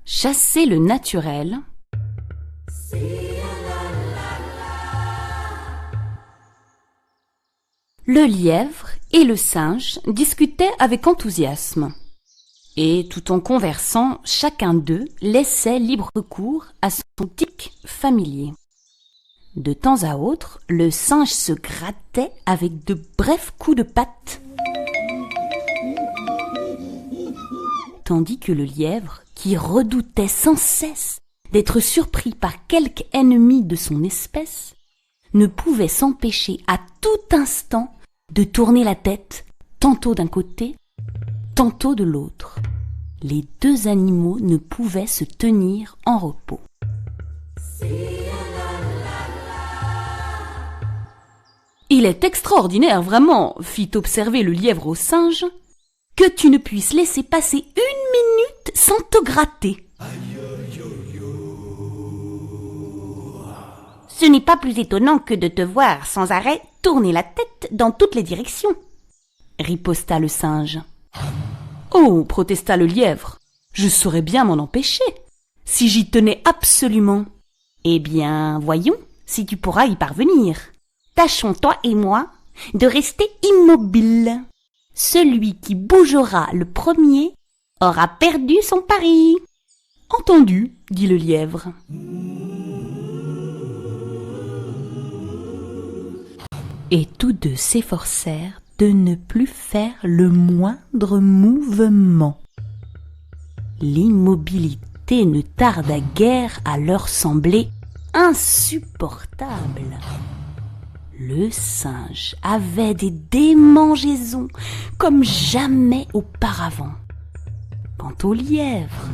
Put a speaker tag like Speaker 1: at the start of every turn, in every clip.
Speaker 1: Chasser le naturel. Le lièvre et le singe discutaient avec enthousiasme. Et tout en conversant, chacun d'eux laissait libre cours à son tic familier. De temps à autre, le singe se grattait avec de brefs coups de patte, tandis que le lièvre, qui redoutait sans cesse d'être surpris par quelque ennemi de son espèce, ne pouvait s'empêcher à tout instant de tourner la tête, tantôt d'un côté, tantôt de l'autre. Les deux animaux ne pouvaient se tenir en repos. « Il est extraordinaire, vraiment, fit observer le lièvre au singe, que tu ne puisses laisser passer 1 minute sans te gratter. » « Ce n'est pas plus étonnant que de te voir sans arrêt tourner la tête dans toutes les directions, » riposta le singe. « Oh, protesta le lièvre, je saurais bien m'en empêcher, si j'y tenais absolument. »« Eh bien, voyons si tu pourras y parvenir. Tâchons, toi et moi, de rester immobiles. Celui qui bougera le premier aura perdu son pari. »« Entendu, » dit le lièvre. Et tous deux s'efforcèrent de ne plus faire le moindre mouvement. L'immobilité ne tarda guère à leur sembler insupportable. Le singe avait des démangeaisons comme jamais auparavant. Quant au lièvre,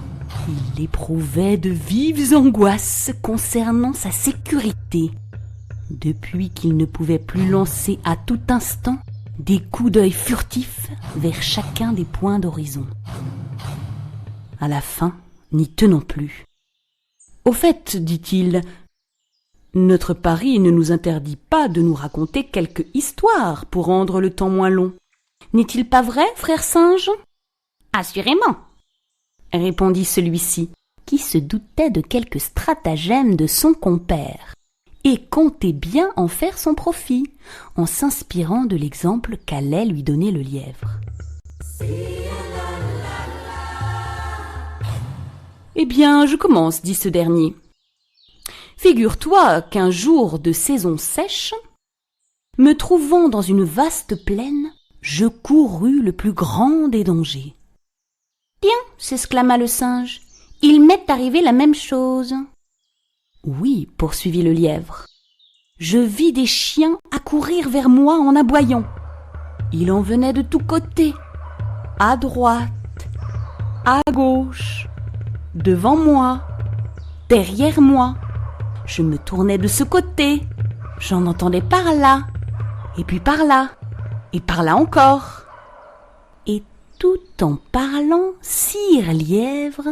Speaker 1: il éprouvait de vives angoisses concernant sa sécurité, depuis qu'il ne pouvait plus lancer à tout instant des coups d'œil furtifs vers chacun des points d'horizon. À la fin, n'y tenant plus. « Au fait, dit-il, notre pari ne nous interdit pas de nous raconter quelque histoire pour rendre le temps moins long. N'est-il pas vrai, frère singe ? » ?»« Assurément, » répondit celui-ci, qui se doutait de quelque stratagème de son compère et comptait bien en faire son profit, en s'inspirant de l'exemple qu'allait lui donner le lièvre. « Eh bien, je commence, dit ce dernier. Figure-toi qu'un jour de saison sèche, me trouvant dans une vaste plaine, je courus le plus grand des dangers. »« Tiens, s'exclama le singe, il m'est arrivé la même chose. »« Oui, poursuivit le lièvre, je vis des chiens accourir vers moi en aboyant. Il en venait de tous côtés, à droite, à gauche, devant moi, derrière moi. Je me tournais de ce côté, j'en entendais par là, et puis par là, et par là encore. » Et tout en parlant, sire lièvre,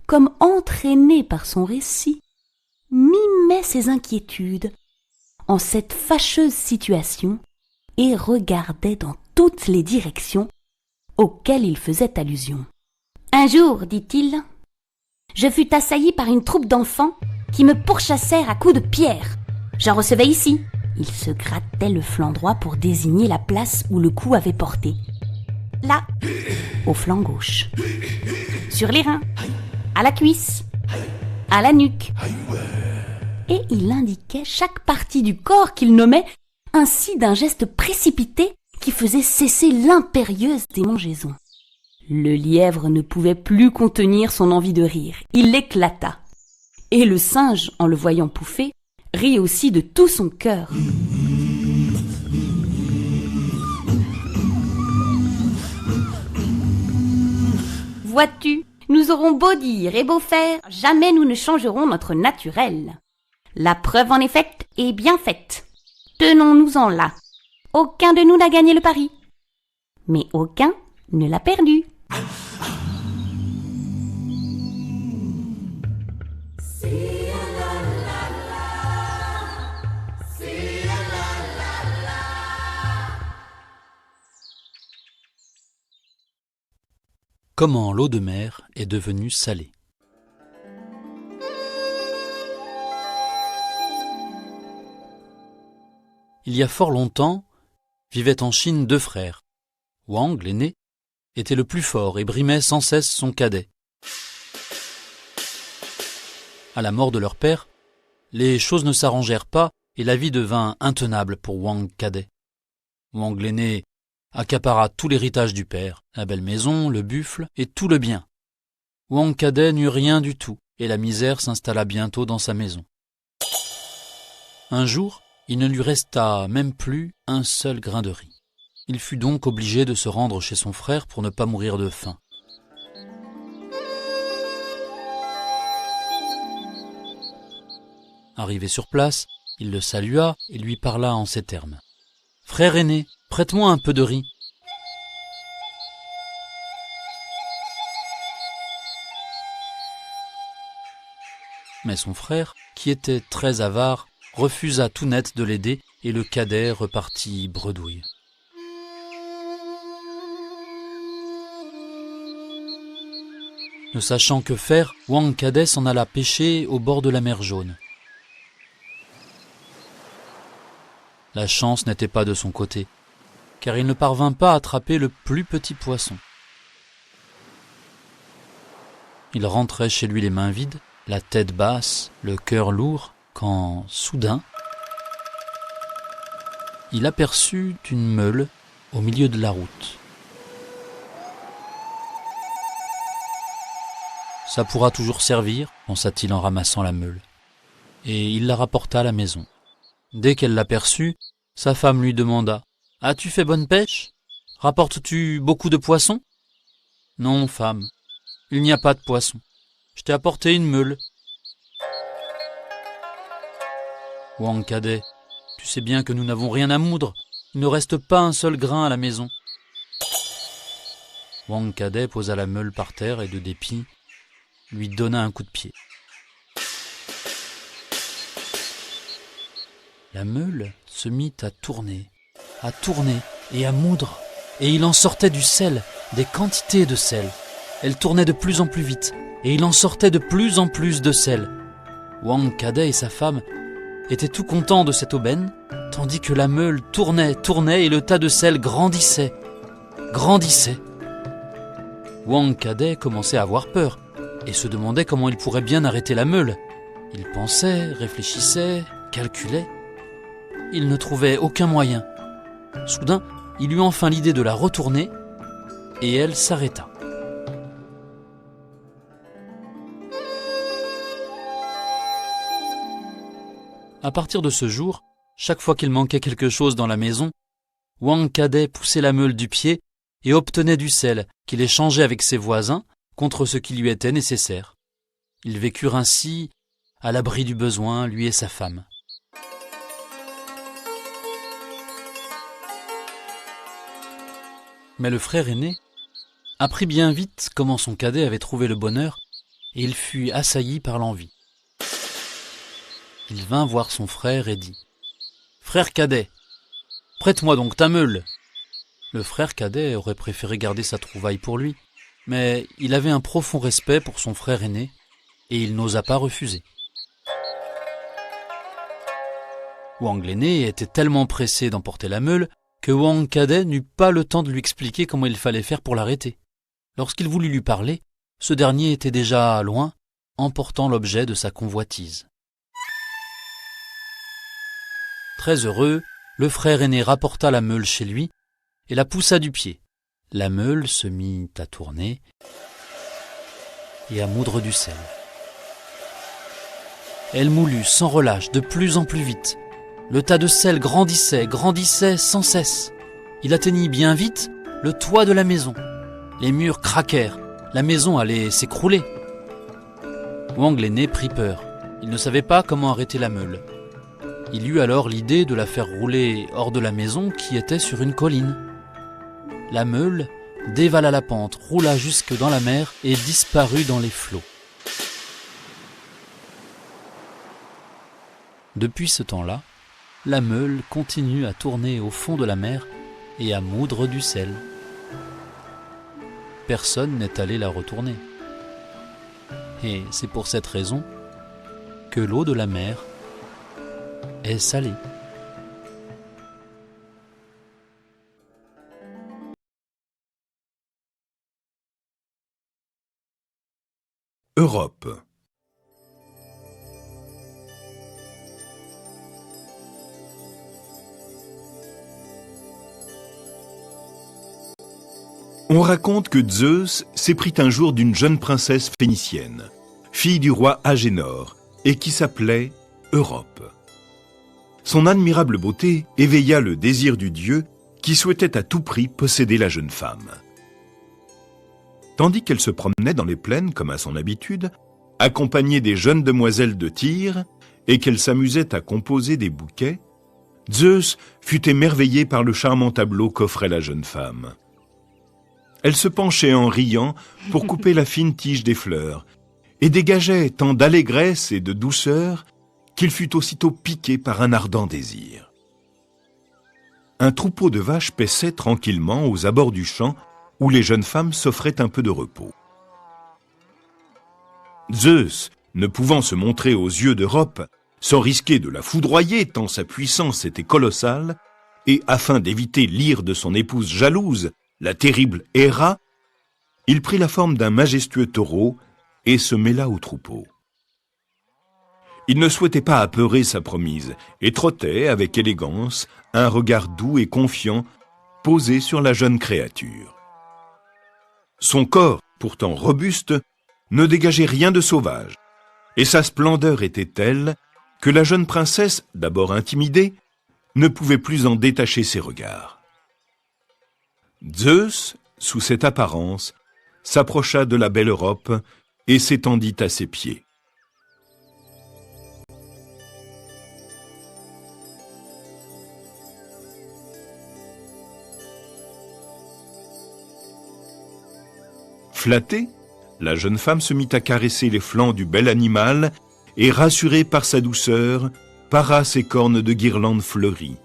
Speaker 1: comme entraîné par son récit, mimait ses inquiétudes en cette fâcheuse situation et regardait dans toutes les directions auxquelles il faisait allusion. « Un jour, dit-il, je fus assailli par une troupe d'enfants qui me pourchassèrent à coups de pierre. J'en recevais ici. » Il se grattait le flanc droit pour désigner la place où le coup avait porté. « Là, au flanc gauche. Sur les reins, à la cuisse, à la nuque. » Et il indiquait chaque partie du corps qu'il nommait ainsi d'un geste précipité qui faisait cesser l'impérieuse démangeaison. Le lièvre ne pouvait plus contenir son envie de rire. Il éclata. Et le singe, en le voyant pouffer, rit aussi de tout son cœur. « Vois-tu, nous aurons beau dire et beau faire, jamais nous ne changerons notre naturel. La preuve en est faite et bien faite. Tenons-nous-en là. Aucun de nous n'a gagné le pari, mais aucun ne l'a perdu. »
Speaker 2: Comment l'eau de mer est devenue salée. Il y a fort longtemps, vivaient en Chine 2 frères. Wang, l'aîné, était le plus fort et brimait sans cesse son cadet. À la mort de leur père, les choses ne s'arrangèrent pas et la vie devint intenable pour Wang cadet. Wang l'aîné accapara tout l'héritage du père, la belle maison, le buffle et tout le bien. Wang cadet n'eut rien du tout et la misère s'installa bientôt dans sa maison. Un jour, il ne lui resta même plus un seul grain de riz. Il fut donc obligé de se rendre chez son frère pour ne pas mourir de faim. Arrivé sur place, il le salua et lui parla en ces termes. « Frère aîné, prête-moi un peu de riz. » Mais son frère, qui était très avare, refusa tout net de l'aider et le cadet repartit bredouille. Ne sachant que faire, Wang cadet s'en alla pêcher au bord de la mer Jaune. La chance n'était pas de son côté, car il ne parvint pas à attraper le plus petit poisson. Il rentrait chez lui les mains vides, la tête basse, le cœur lourd, quand, soudain, il aperçut une meule au milieu de la route. « Ça pourra toujours servir, pensa-t-il en ramassant la meule. Et il la rapporta à la maison. Dès qu'elle l'aperçut, sa femme lui demanda « As-tu fait bonne pêche? Rapportes-tu beaucoup de poissons ?»« Non, femme, il n'y a pas de poissons. Je t'ai apporté une meule. » « Wang cadet, tu sais bien que nous n'avons rien à moudre. Il ne reste pas un seul grain à la maison. » Wang cadet posa la meule par terre et de dépit, lui donna un coup de pied. La meule se mit à tourner et à moudre, et il en sortait du sel, des quantités de sel. Elle tournait de plus en plus vite, et il en sortait de plus en plus de sel. Wang cadet et sa femme étaient tout contents de cette aubaine, tandis que la meule tournait et le tas de sel grandissait. Wang cadet commençait à avoir peur, et se demandait comment il pourrait bien arrêter la meule. Il pensait, réfléchissait, calculait. Il ne trouvait aucun moyen. Soudain, il eut enfin l'idée de la retourner, et elle s'arrêta. À partir de ce jour, chaque fois qu'il manquait quelque chose dans la maison, Wang cadet poussait la meule du pied et obtenait du sel qu'il échangeait avec ses voisins contre ce qui lui était nécessaire. Ils vécurent ainsi à l'abri du besoin, lui et sa femme. Mais le frère aîné apprit bien vite comment son cadet avait trouvé le bonheur et il fut assailli par l'envie. Il vint voir son frère et dit « Frère cadet, prête-moi donc ta meule !» Le frère cadet aurait préféré garder sa trouvaille pour lui, mais il avait un profond respect pour son frère aîné et il n'osa pas refuser. Wang l'aîné était tellement pressé d'emporter la meule que Wang cadet n'eut pas le temps de lui expliquer comment il fallait faire pour l'arrêter. Lorsqu'il voulut lui parler, ce dernier était déjà loin, emportant l'objet de sa convoitise. Très heureux, le frère aîné rapporta la meule chez lui et la poussa du pied. La meule se mit à tourner et à moudre du sel. Elle moulut sans relâche, de plus en plus vite. Le tas de sel grandissait sans cesse. Il atteignit bien vite le toit de la maison. Les murs craquèrent, la maison allait s'écrouler. Wang l'aîné prit peur. Il ne savait pas comment arrêter la meule. Il eut alors l'idée de la faire rouler hors de la maison qui était sur une colline. La meule dévala la pente, roula jusque dans la mer et disparut dans les flots. Depuis ce temps-là, la meule continue à tourner au fond de la mer et à moudre du sel. Personne n'est allé la retourner. Et c'est pour cette raison que l'eau de la mer est salée.
Speaker 3: Europe. On raconte que Zeus s'éprit un jour d'une jeune princesse phénicienne, fille du roi Agénor, et qui s'appelait Europe. Son admirable beauté éveilla le désir du dieu qui souhaitait à tout prix posséder la jeune femme. Tandis qu'elle se promenait dans les plaines comme à son habitude, accompagnée des jeunes demoiselles de Tyr, et qu'elle s'amusait à composer des bouquets, Zeus fut émerveillé par le charmant tableau qu'offrait la jeune femme. Elle se penchait en riant pour couper la fine tige des fleurs et dégageait tant d'allégresse et de douceur qu'il fut aussitôt piqué par un ardent désir. Un troupeau de vaches paissait tranquillement aux abords du champ où les jeunes femmes s'offraient un peu de repos. Zeus, ne pouvant se montrer aux yeux d'Europe, sans risquer de la foudroyer tant sa puissance était colossale, et afin d'éviter l'ire de son épouse jalouse, la terrible Héra, il prit la forme d'un majestueux taureau et se mêla au troupeau. Il ne souhaitait pas apeurer sa promise et trottait avec élégance, un regard doux et confiant posé sur la jeune créature. Son corps, pourtant robuste, ne dégageait rien de sauvage, et sa splendeur était telle que la jeune princesse, d'abord intimidée, ne pouvait plus en détacher ses regards. Zeus, sous cette apparence, s'approcha de la belle Europe et s'étendit à ses pieds. Flattée, la jeune femme se mit à caresser les flancs du bel animal et, rassurée par sa douceur, para ses cornes de guirlandes fleuries.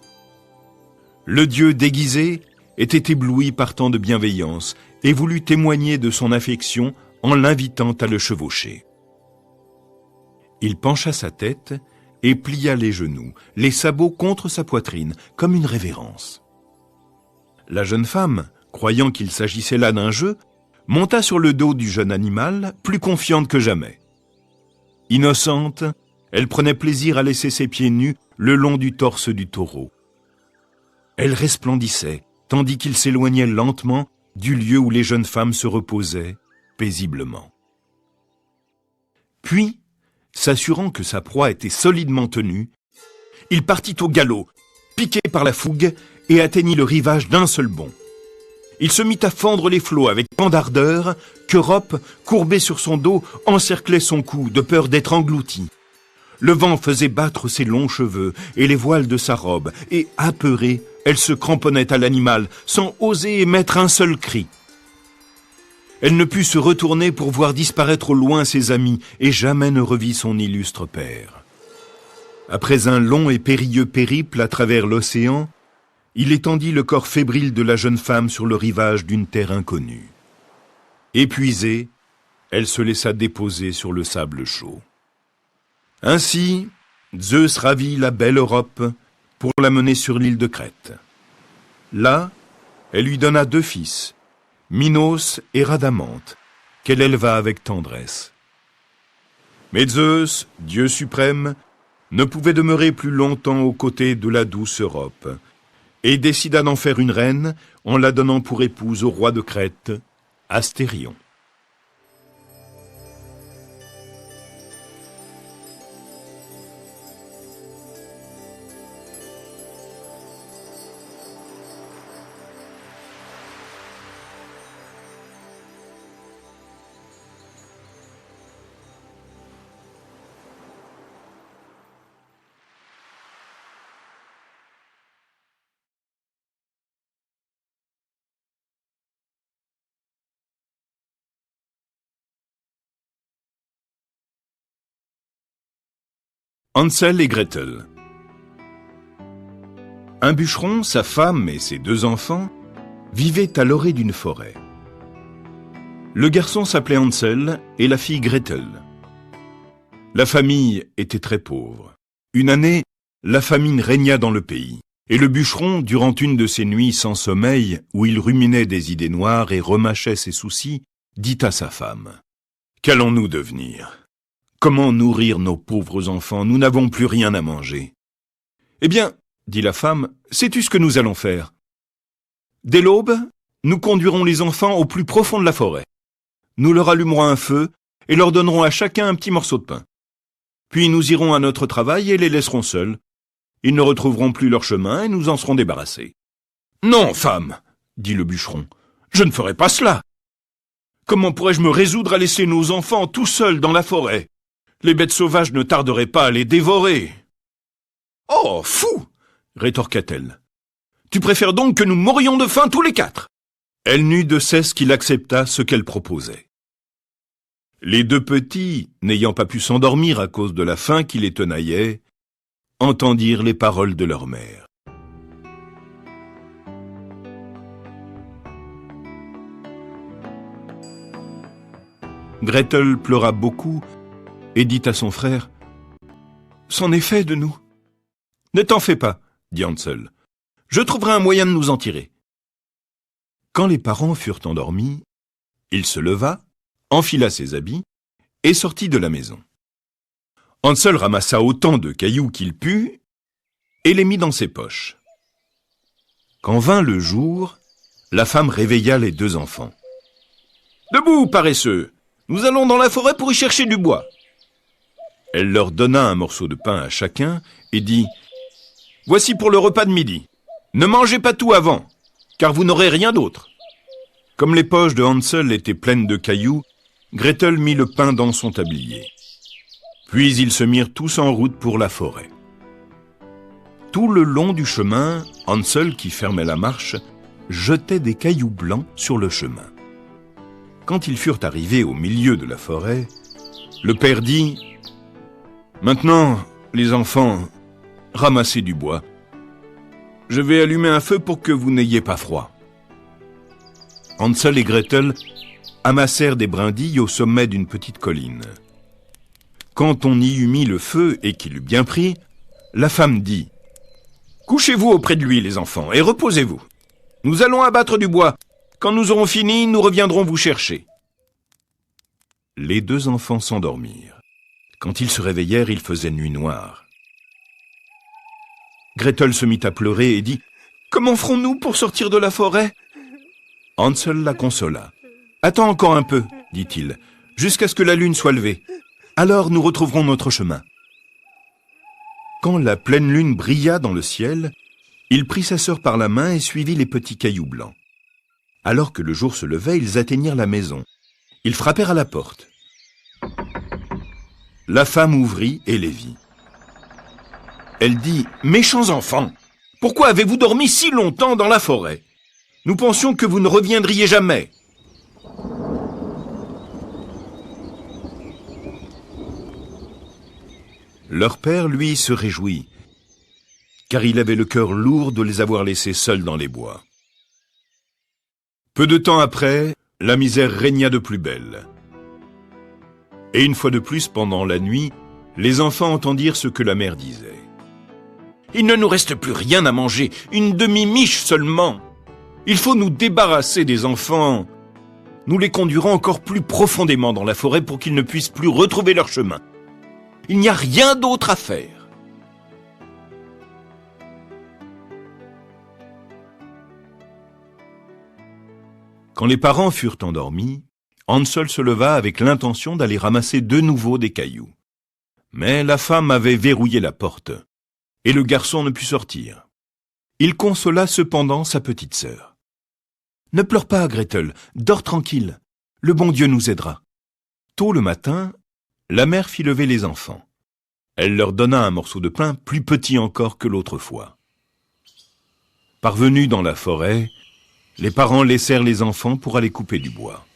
Speaker 3: Le dieu déguisé était ébloui par tant de bienveillance et voulut témoigner de son affection en l'invitant à le chevaucher. Il pencha sa tête et plia les genoux, les sabots contre sa poitrine, comme une révérence. La jeune femme, croyant qu'il s'agissait là d'un jeu, monta sur le dos du jeune animal, plus confiante que jamais. Innocente, elle prenait plaisir à laisser ses pieds nus le long du torse du taureau. Elle resplendissait, tandis qu'il s'éloignait lentement du lieu où les jeunes femmes se reposaient paisiblement. Puis, s'assurant que sa proie était solidement tenue, il partit au galop, piqué par la fougue, et atteignit le rivage d'un seul bond. Il se mit à fendre les flots avec tant d'ardeur qu'Europe, courbée sur son dos, encerclait son cou de peur d'être engloutie. Le vent faisait battre ses longs cheveux et les voiles de sa robe, et apeurée, elle se cramponnait à l'animal sans oser émettre un seul cri. Elle ne put se retourner pour voir disparaître au loin ses amis et jamais ne revit son illustre père. Après un long et périlleux périple à travers l'océan, il étendit le corps fébrile de la jeune femme sur le rivage d'une terre inconnue. Épuisée, elle se laissa déposer sur le sable chaud. Ainsi, Zeus ravit la belle Europe pour la mener sur l'île de Crète. Là, elle lui donna 2 fils, Minos et Rhadamante, qu'elle éleva avec tendresse. Mais Zeus, Dieu suprême, ne pouvait demeurer plus longtemps aux côtés de la douce Europe, et décida d'en faire une reine en la donnant pour épouse au roi de Crète, Astérion. Hansel et Gretel. Un bûcheron, sa femme et ses 2 enfants vivaient à l'orée d'une forêt. Le garçon s'appelait Hansel et la fille Gretel. La famille était très pauvre. Une année, la famine régna dans le pays, et le bûcheron, durant une de ces nuits sans sommeil, où il ruminait des idées noires et remâchait ses soucis, dit à sa femme : « Qu'allons-nous devenir? Comment nourrir nos pauvres enfants? Nous n'avons plus rien à manger. Eh bien, dit la femme, sais-tu ce que nous allons faire? Dès l'aube, nous conduirons les enfants au plus profond de la forêt. Nous leur allumerons un feu et leur donnerons à chacun un petit morceau de pain. Puis nous irons à notre travail et les laisserons seuls. Ils ne retrouveront plus leur chemin et nous en serons débarrassés. Non, femme, dit le bûcheron, je ne ferai pas cela. Comment pourrais-je me résoudre à laisser nos enfants tout seuls dans la forêt? Les bêtes sauvages ne tarderaient pas à les dévorer. Oh, fou, rétorqua-t-elle. Tu préfères donc que nous mourions de faim tous les quatre? Elle n'eut de cesse qu'il accepta ce qu'elle proposait. Les deux petits, n'ayant pas pu s'endormir à cause de la faim qui les tenaillait, entendirent les paroles de leur mère. Gretel pleura beaucoup et dit à son frère « C'en est fait de nous. »« Ne t'en fais pas, dit Hansel. Je trouverai un moyen de nous en tirer. » Quand les parents furent endormis, il se leva, enfila ses habits et sortit de la maison. Hansel ramassa autant de cailloux qu'il put et les mit dans ses poches. Quand vint le jour, la femme réveilla les deux enfants. « Debout, paresseux! Nous allons dans la forêt pour y chercher du bois. » Elle leur donna un morceau de pain à chacun et dit « Voici pour le repas de midi. Ne mangez pas tout avant, car vous n'aurez rien d'autre. » Comme les poches de Hansel étaient pleines de cailloux, Gretel mit le pain dans son tablier. Puis ils se mirent tous en route pour la forêt. Tout le long du chemin, Hansel, qui fermait la marche, jetait des cailloux blancs sur le chemin. Quand ils furent arrivés au milieu de la forêt, le père dit « Maintenant, les enfants, ramassez du bois. Je vais allumer un feu pour que vous n'ayez pas froid. » Hansel et Gretel amassèrent des brindilles au sommet d'une petite colline. Quand on y eut mis le feu et qu'il eut bien pris, la femme dit « Couchez-vous auprès de lui, les enfants, et reposez-vous. Nous allons abattre du bois. Quand nous aurons fini, nous reviendrons vous chercher. » Les deux enfants s'endormirent. Quand ils se réveillèrent, il faisait nuit noire. Gretel se mit à pleurer et dit « Comment ferons-nous pour sortir de la forêt ?» Hansel la consola. « Attends encore un peu, dit-il, jusqu'à ce que la lune soit levée. Alors nous retrouverons notre chemin. » Quand la pleine lune brilla dans le ciel, il prit sa sœur par la main et suivit les petits cailloux blancs. Alors que le jour se levait, ils atteignirent la maison. Ils frappèrent à la porte. La femme ouvrit et les vit. Elle dit « Méchants enfants, pourquoi avez-vous dormi si longtemps dans la forêt? Nous pensions que vous ne reviendriez jamais. » Leur père, lui, se réjouit, car il avait le cœur lourd de les avoir laissés seuls dans les bois. Peu de temps après, la misère régna de plus belle. Et une fois de plus, pendant la nuit, les enfants entendirent ce que la mère disait. « Il ne nous reste plus rien à manger, une demi-miche seulement. Il faut nous débarrasser des enfants. Nous les conduirons encore plus profondément dans la forêt pour qu'ils ne puissent plus retrouver leur chemin. Il n'y a rien d'autre à faire. » Quand les parents furent endormis, Hansel se leva avec l'intention d'aller ramasser de nouveau des cailloux. Mais la femme avait verrouillé la porte, et le garçon ne put sortir. Il consola cependant sa petite sœur. « Ne pleure pas, Gretel, dors tranquille, le bon Dieu nous aidera. » Tôt le matin, la mère fit lever les enfants. Elle leur donna un morceau de pain plus petit encore que l'autre fois. Parvenus dans la forêt, les parents laissèrent les enfants pour aller couper du bois.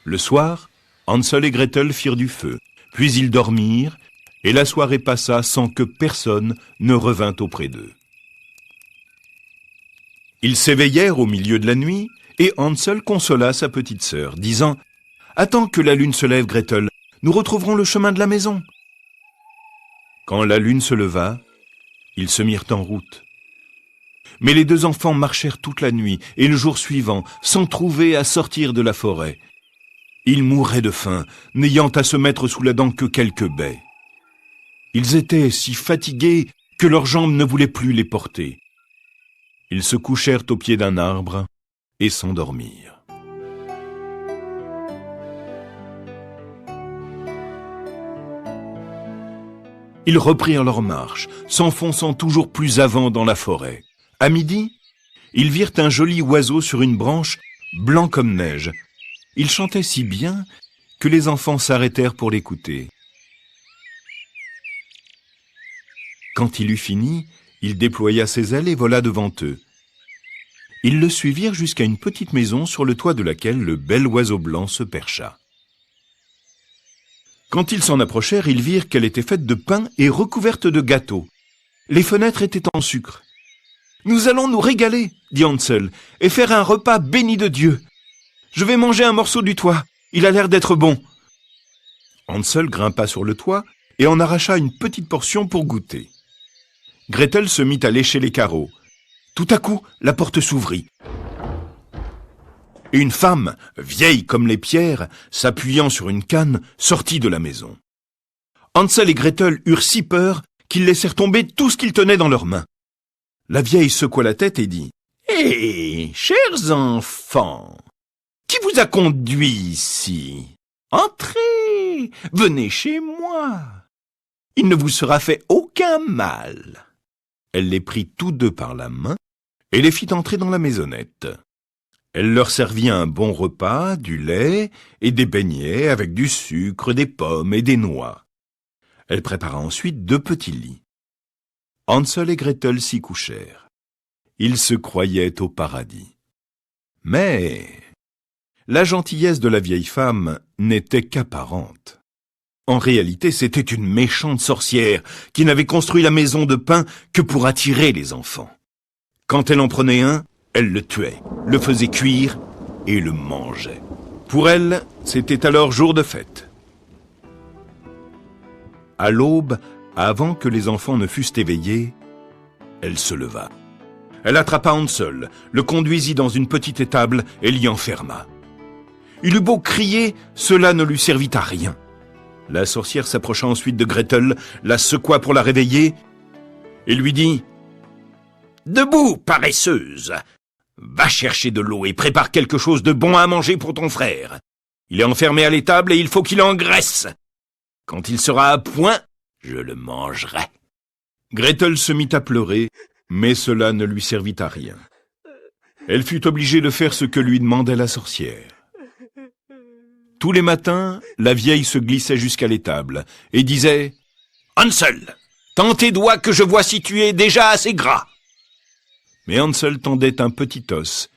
Speaker 3: Le soir, Hansel et Gretel firent du feu, puis ils dormirent, et la soirée passa sans que personne ne revint auprès d'eux. Ils s'éveillèrent au milieu de la nuit, et Hansel consola sa petite sœur, disant « Attends que la lune se lève, Gretel, nous retrouverons le chemin de la maison. » Quand la lune se leva, ils se mirent en route. Mais les deux enfants marchèrent toute la nuit et le jour suivant, sans trouver à sortir de la forêt. Ils mouraient de faim, n'ayant à se mettre sous la dent que quelques baies. Ils étaient si fatigués que leurs jambes ne voulaient plus les porter. Ils se couchèrent au pied d'un arbre et s'endormirent. Ils reprirent leur marche, s'enfonçant toujours plus avant dans la forêt. À midi, ils virent un joli oiseau sur une branche, blanc comme neige. Il chantait si bien que les enfants s'arrêtèrent pour l'écouter. Quand il eut fini, il déploya ses ailes et vola devant eux. Ils le suivirent jusqu'à une petite maison sur le toit de laquelle le bel oiseau blanc se percha. Quand ils s'en approchèrent, ils virent qu'elle était faite de pain et recouverte de gâteaux. Les fenêtres étaient en sucre. « Nous allons nous régaler, » dit Hansel, « et faire un repas béni de Dieu. Je vais manger un morceau du toit, il a l'air d'être bon. » Hansel grimpa sur le toit et en arracha une petite portion pour goûter. Gretel se mit à lécher les carreaux. Tout à coup, la porte s'ouvrit. Une femme, vieille comme les pierres, s'appuyant sur une canne, sortit de la maison. Hansel et Gretel eurent si peur qu'ils laissèrent tomber tout ce qu'ils tenaient dans leurs mains. La vieille secoua la tête et dit « Hé, chers enfants, qui vous a conduit ici? Entrez, venez chez moi. Il ne vous sera fait aucun mal. » Elle les prit tous deux par la main et les fit entrer dans la maisonnette. Elle leur servit un bon repas, du lait et des beignets avec du sucre, des pommes et des noix. Elle prépara ensuite 2 petits lits. Hansel et Gretel s'y couchèrent. Ils se croyaient au paradis. Mais la gentillesse de la vieille femme n'était qu'apparente. En réalité, c'était une méchante sorcière qui n'avait construit la maison de pain que pour attirer les enfants. Quand elle en prenait un, elle le tuait, le faisait cuire et le mangeait. Pour elle, c'était alors jour de fête. À l'aube, avant que les enfants ne fussent éveillés, elle se leva. Elle attrapa Hansel, le conduisit dans une petite étable et l'y enferma. Il eut beau crier, cela ne lui servit à rien. La sorcière s'approcha ensuite de Gretel, la secoua pour la réveiller et lui dit « Debout, paresseuse! Va chercher de l'eau et prépare quelque chose de bon à manger pour ton frère. Il est enfermé à l'étable et il faut qu'il engraisse. Quand il sera à point, je le mangerai. » Gretel se mit à pleurer, mais cela ne lui servit à rien. Elle fut obligée de faire ce que lui demandait la sorcière. Tous les matins, la vieille se glissait jusqu'à l'étable et disait « Hansel, tends tes doigts que je vois si tu es déjà assez gras. » Mais Hansel tendait un petit os,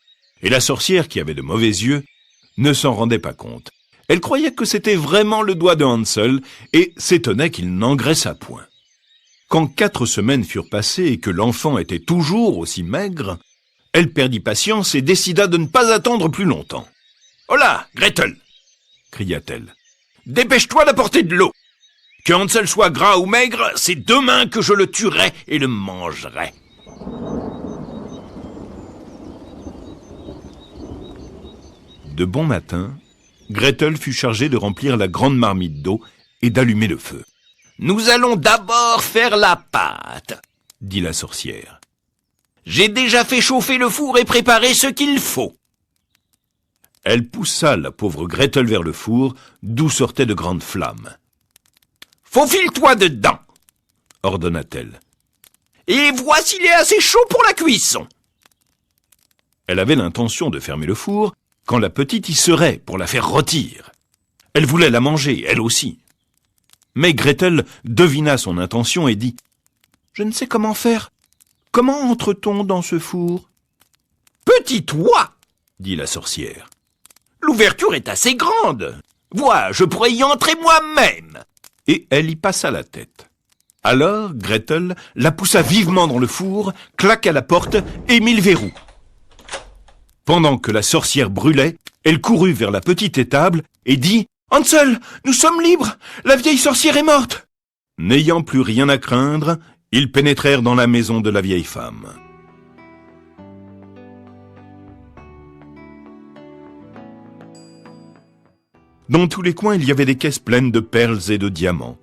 Speaker 3: et la sorcière, qui avait de mauvais yeux, ne s'en rendait pas compte. Elle croyait que c'était vraiment le doigt de Hansel et s'étonnait qu'il n'engraissât point. Quand 4 semaines furent passées et que l'enfant était toujours aussi maigre, elle perdit patience et décida de ne pas attendre plus longtemps. « Hola, Gretel !» cria-t-elle. « Dépêche-toi d'apporter de l'eau. Que Hansel soit gras ou maigre, c'est demain que je le tuerai et le mangerai. » De bon matin, Gretel fut chargée de remplir la grande marmite d'eau et d'allumer le feu. « Nous allons d'abord faire la pâte, » dit la sorcière. « J'ai déjà fait chauffer le four et préparé ce qu'il faut. » Elle poussa la pauvre Gretel vers le four, d'où sortaient de grandes flammes. « Faufile-toi dedans, » ordonna-t-elle. « Et vois s'il est assez chaud pour la cuisson. » Elle avait l'intention de fermer le four, quand la petite y serait pour la faire rôtir. Elle voulait la manger, elle aussi. Mais Gretel devina son intention et dit « Je ne sais comment faire. Comment entre-t-on dans ce four ?»« Petit oie !» dit la sorcière. « L'ouverture est assez grande. Vois, je pourrais y entrer moi-même. » Et elle y passa la tête. Alors Gretel la poussa vivement dans le four, claqua la porte et mit le verrou. Pendant que la sorcière brûlait, elle courut vers la petite étable et dit « Hansel, nous sommes libres, la vieille sorcière est morte !» N'ayant plus rien à craindre, ils pénétrèrent dans la maison de la vieille femme. Dans tous les coins, il y avait des caisses pleines de perles et de diamants.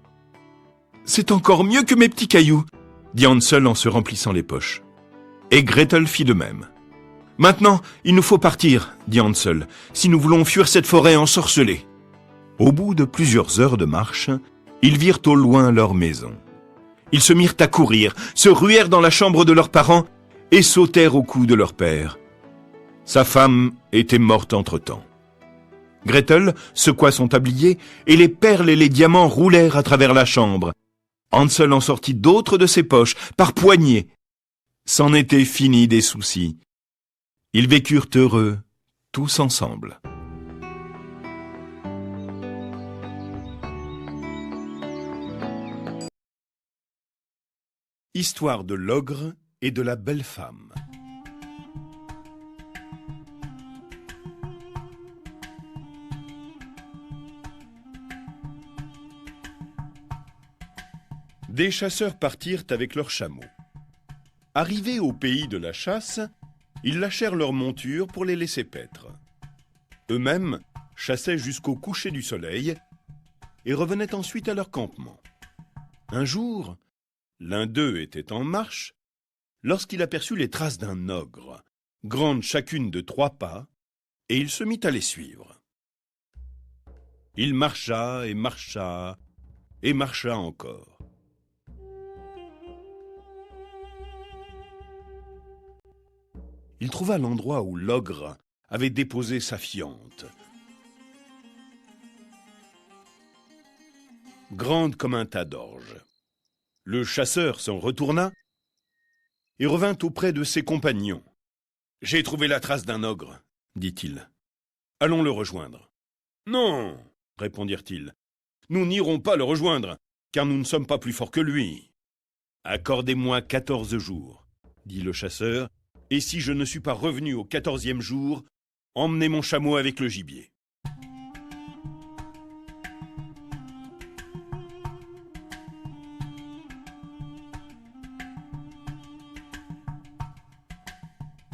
Speaker 3: « C'est encore mieux que mes petits cailloux !» dit Hansel en se remplissant les poches. Et Gretel fit de même. « Maintenant, il nous faut partir, dit Hansel, si nous voulons fuir cette forêt ensorcelée. » Au bout de plusieurs heures de marche, ils virent au loin leur maison. Ils se mirent à courir, se ruèrent dans la chambre de leurs parents et sautèrent au cou de leur père. Sa femme était morte entre-temps. Gretel secoua son tablier et les perles et les diamants roulèrent à travers la chambre. Hansel en sortit d'autres de ses poches, par poignées. C'en était fini des soucis. Ils vécurent heureux, tous ensemble. Histoire de l'ogre et de la belle femme. Des chasseurs partirent avec leurs chameaux. Arrivés au pays de la chasse, ils lâchèrent leurs montures pour les laisser paître. Eux-mêmes chassaient jusqu'au coucher du soleil et revenaient ensuite à leur campement. Un jour, l'un d'eux était en marche lorsqu'il aperçut les traces d'un ogre, grandes chacune de 3 pas, et il se mit à les suivre. Il marcha et marcha et marcha encore. Il trouva l'endroit où l'ogre avait déposé sa fiente. Grande comme un tas d'orge. Le chasseur s'en retourna et revint auprès de ses compagnons. « J'ai trouvé la trace d'un ogre, dit-il. Allons le rejoindre. »« Non, répondirent-ils. Nous n'irons pas le rejoindre, car nous ne sommes pas plus forts que lui. »« Accordez-moi 14 jours, dit le chasseur, et si je ne suis pas revenu au 14e jour, emmenez mon chameau avec le gibier. »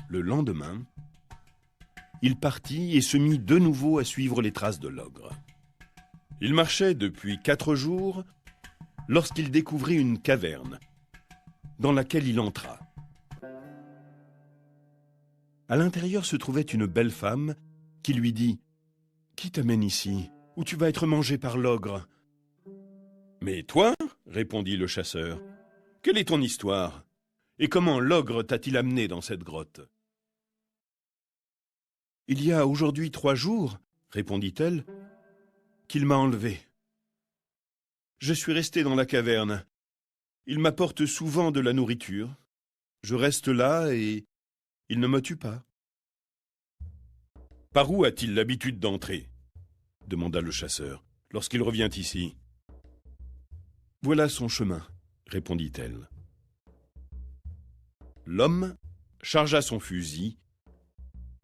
Speaker 3: Le lendemain, il partit et se mit de nouveau à suivre les traces de l'ogre. Il marchait depuis 4 jours lorsqu'il découvrit une caverne dans laquelle il entra. À l'intérieur se trouvait une belle femme qui lui dit « Qui t'amène ici, où tu vas être mangé par l'ogre ?»« Mais toi, répondit le chasseur, quelle est ton histoire? Et comment l'ogre t'a-t-il amené dans cette grotte ?»« Il y a aujourd'hui 3 jours, répondit-elle, qu'il m'a enlevé. Je suis resté dans la caverne. Il m'apporte souvent de la nourriture. Je reste là et il ne me tue pas. »« Par où a-t-il l'habitude d'entrer ?» demanda le chasseur, lorsqu'il revient ici. « Voilà son chemin, répondit-elle. » L'homme chargea son fusil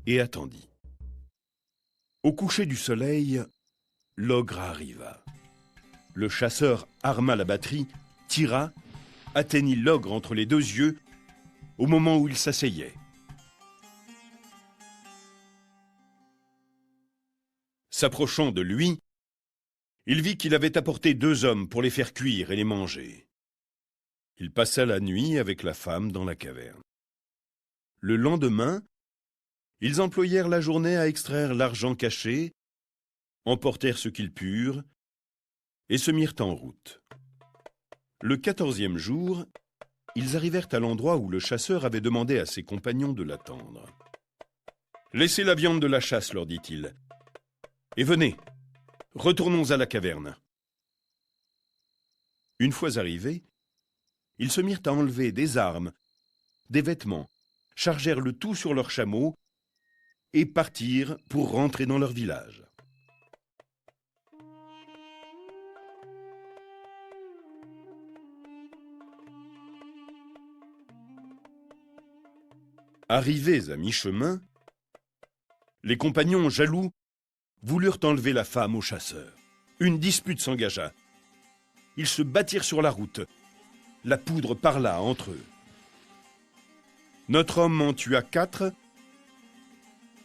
Speaker 3: et attendit. Au coucher du soleil, l'ogre arriva. Le chasseur arma la batterie, tira, atteignit l'ogre entre les 2 yeux au moment où il s'asseyait. S'approchant de lui, il vit qu'il avait apporté 2 hommes pour les faire cuire et les manger. Il passa la nuit avec la femme dans la caverne. Le lendemain, ils employèrent la journée à extraire l'argent caché, emportèrent ce qu'ils purent et se mirent en route. Le 14e jour, ils arrivèrent à l'endroit où le chasseur avait demandé à ses compagnons de l'attendre. « Laissez la viande de la chasse, leur dit-il, et venez, retournons à la caverne. » Une fois arrivés, ils se mirent à enlever des armes, des vêtements, chargèrent le tout sur leurs chameaux et partirent pour rentrer dans leur village. Arrivés à mi-chemin, les compagnons jaloux voulurent enlever la femme au chasseur. Une dispute s'engagea. Ils se battirent sur la route. La poudre parla entre eux. Notre homme en tua 4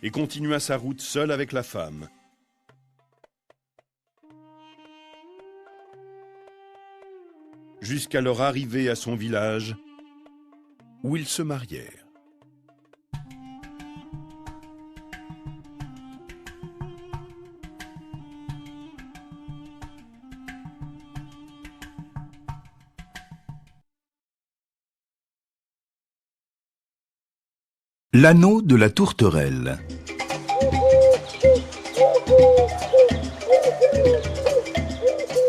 Speaker 3: et continua sa route seul avec la femme, jusqu'à leur arrivée à son village, où ils se marièrent. L'anneau de la tourterelle.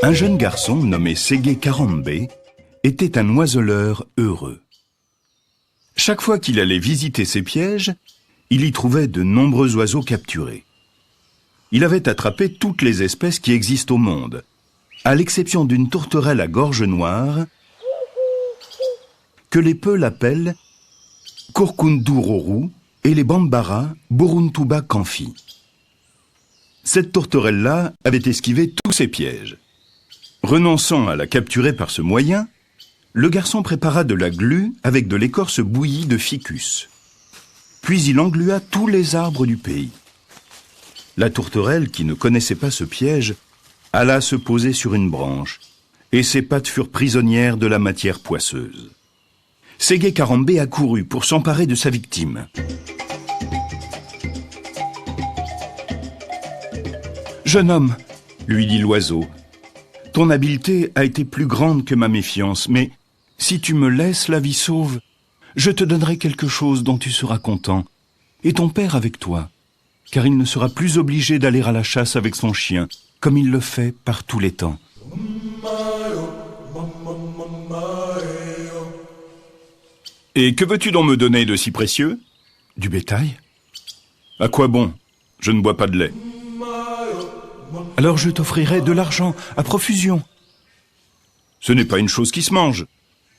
Speaker 3: Un jeune garçon nommé Ségué Karambé était un oiseleur heureux. Chaque fois qu'il allait visiter ses pièges, il y trouvait de nombreux oiseaux capturés. Il avait attrapé toutes les espèces qui existent au monde, à l'exception d'une tourterelle à gorge noire que les Peuls appellent Kurkundururu et les Bambara Buruntuba Kanfi. Cette tourterelle-là avait esquivé tous ses pièges. Renonçant à la capturer par ce moyen, le garçon prépara de la glu avec de l'écorce bouillie de ficus. Puis il englua tous les arbres du pays. La tourterelle, qui ne connaissait pas ce piège, alla se poser sur une branche, et ses pattes furent prisonnières de la matière poisseuse. Ségué Karambé accourut pour s'emparer de sa victime. « Jeune homme, lui dit l'oiseau, ton habileté a été plus grande que ma méfiance, mais si tu me laisses la vie sauve, je te donnerai quelque chose dont tu seras content, et ton père avec toi, car il ne sera plus obligé d'aller à la chasse avec son chien, comme il le fait par tous les temps. » Et que veux-tu donc me donner de si précieux? Du bétail? À quoi bon? Je ne bois pas de lait. Alors je t'offrirai de l'argent à profusion. Ce n'est pas une chose qui se mange.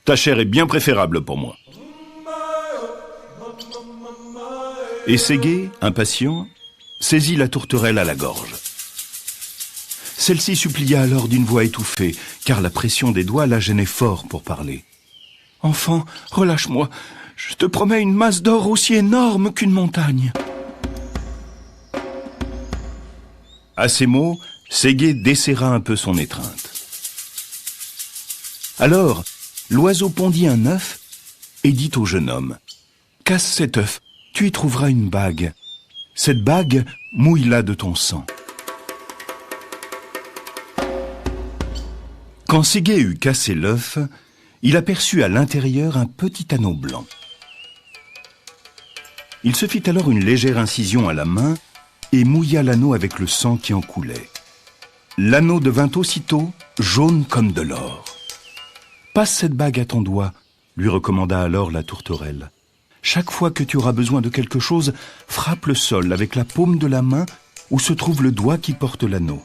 Speaker 3: Ta chair est bien préférable pour moi. Et Ségué, impatient, saisit la tourterelle à la gorge. Celle-ci supplia alors d'une voix étouffée, car la pression des doigts la gênait fort pour parler. « Enfant, relâche-moi, je te promets une masse d'or aussi énorme qu'une montagne. » À ces mots, Ségué desserra un peu son étreinte. Alors, l'oiseau pondit un œuf et dit au jeune homme « Casse cet œuf, tu y trouveras une bague. Cette bague, mouille-la de ton sang. » Quand Ségué eut cassé l'œuf, il aperçut à l'intérieur un petit anneau blanc. Il se fit alors une légère incision à la main et mouilla l'anneau avec le sang qui en coulait. L'anneau devint aussitôt jaune comme de l'or. « Passe cette bague à ton doigt, » lui recommanda alors la tourterelle. « Chaque fois que tu auras besoin de quelque chose, frappe le sol avec la paume de la main où se trouve le doigt qui porte l'anneau.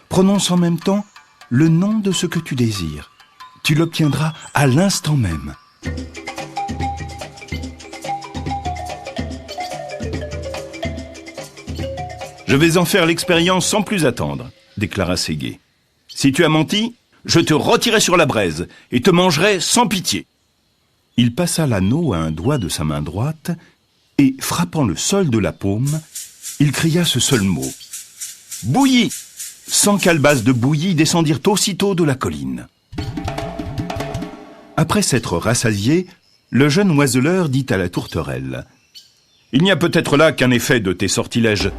Speaker 3: Prononce en même temps le nom de ce que tu désires. Tu l'obtiendras à l'instant même. » « Je vais en faire l'expérience sans plus attendre, » déclara Ségué. « Si tu as menti, je te retirerai sur la braise et te mangerai sans pitié. » Il passa l'anneau à un doigt de sa main droite et, frappant le sol de la paume, il cria ce seul mot. « Bouillie !» 100 calebasses de bouillie descendirent aussitôt de la colline. Après s'être rassasié, le jeune oiseleur dit à la tourterelle « Il n'y a peut-être là qu'un effet de tes sortilèges.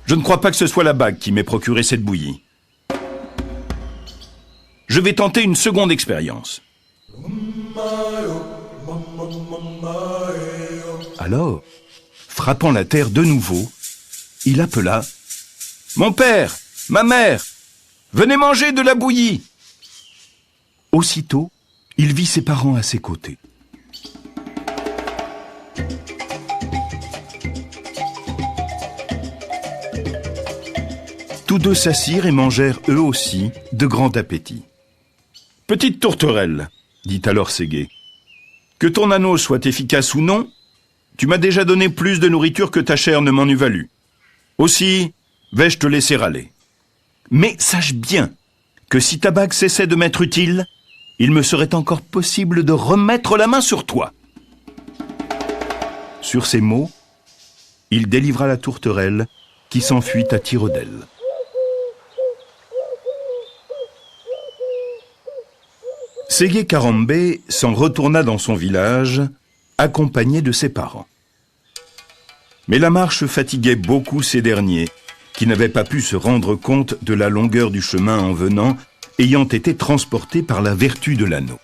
Speaker 3: Je ne crois pas que ce soit la bague qui m'ait procuré cette bouillie. Je vais tenter une seconde expérience. » Alors, frappant la terre de nouveau, il appela « Mon père, ma mère, venez manger de la bouillie !» Aussitôt, il vit ses parents à ses côtés. Tous deux s'assirent et mangèrent eux aussi de grand appétit. « Petite tourterelle, » dit alors Ségué, « que ton anneau soit efficace ou non, tu m'as déjà donné plus de nourriture que ta chair ne m'en eût valu. Aussi, vais-je te laisser aller. Mais sache bien que si ta bague cessait de m'être utile, il me serait encore possible de remettre la main sur toi. » Sur ces mots, il délivra la tourterelle qui s'enfuit à tire d'aile. Ségué Karambé s'en retourna dans son village, accompagné de ses parents. Mais la marche fatiguait beaucoup ces derniers, qui n'avaient pas pu se rendre compte de la longueur du chemin en venant, ayant été transportés par la vertu de l'anneau.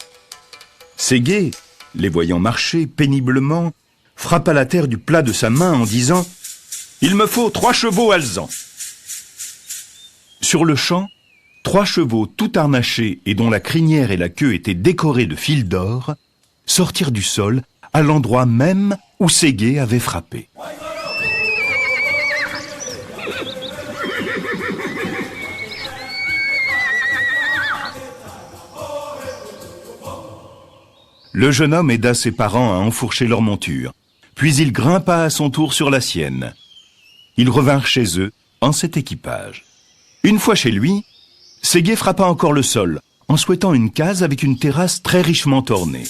Speaker 3: Ségué, les voyant marcher péniblement, frappa la terre du plat de sa main en disant « Il me faut 3 chevaux alezans ». Sur le champ, 3 chevaux tout harnachés et dont la crinière et la queue étaient décorées de fils d'or, sortirent du sol à l'endroit même où Ségué avait frappé. Le jeune homme aida ses parents à enfourcher leur monture, puis il grimpa à son tour sur la sienne. Ils revinrent chez eux en cet équipage. Une fois chez lui, Ségué frappa encore le sol, en souhaitant une case avec une terrasse très richement ornée.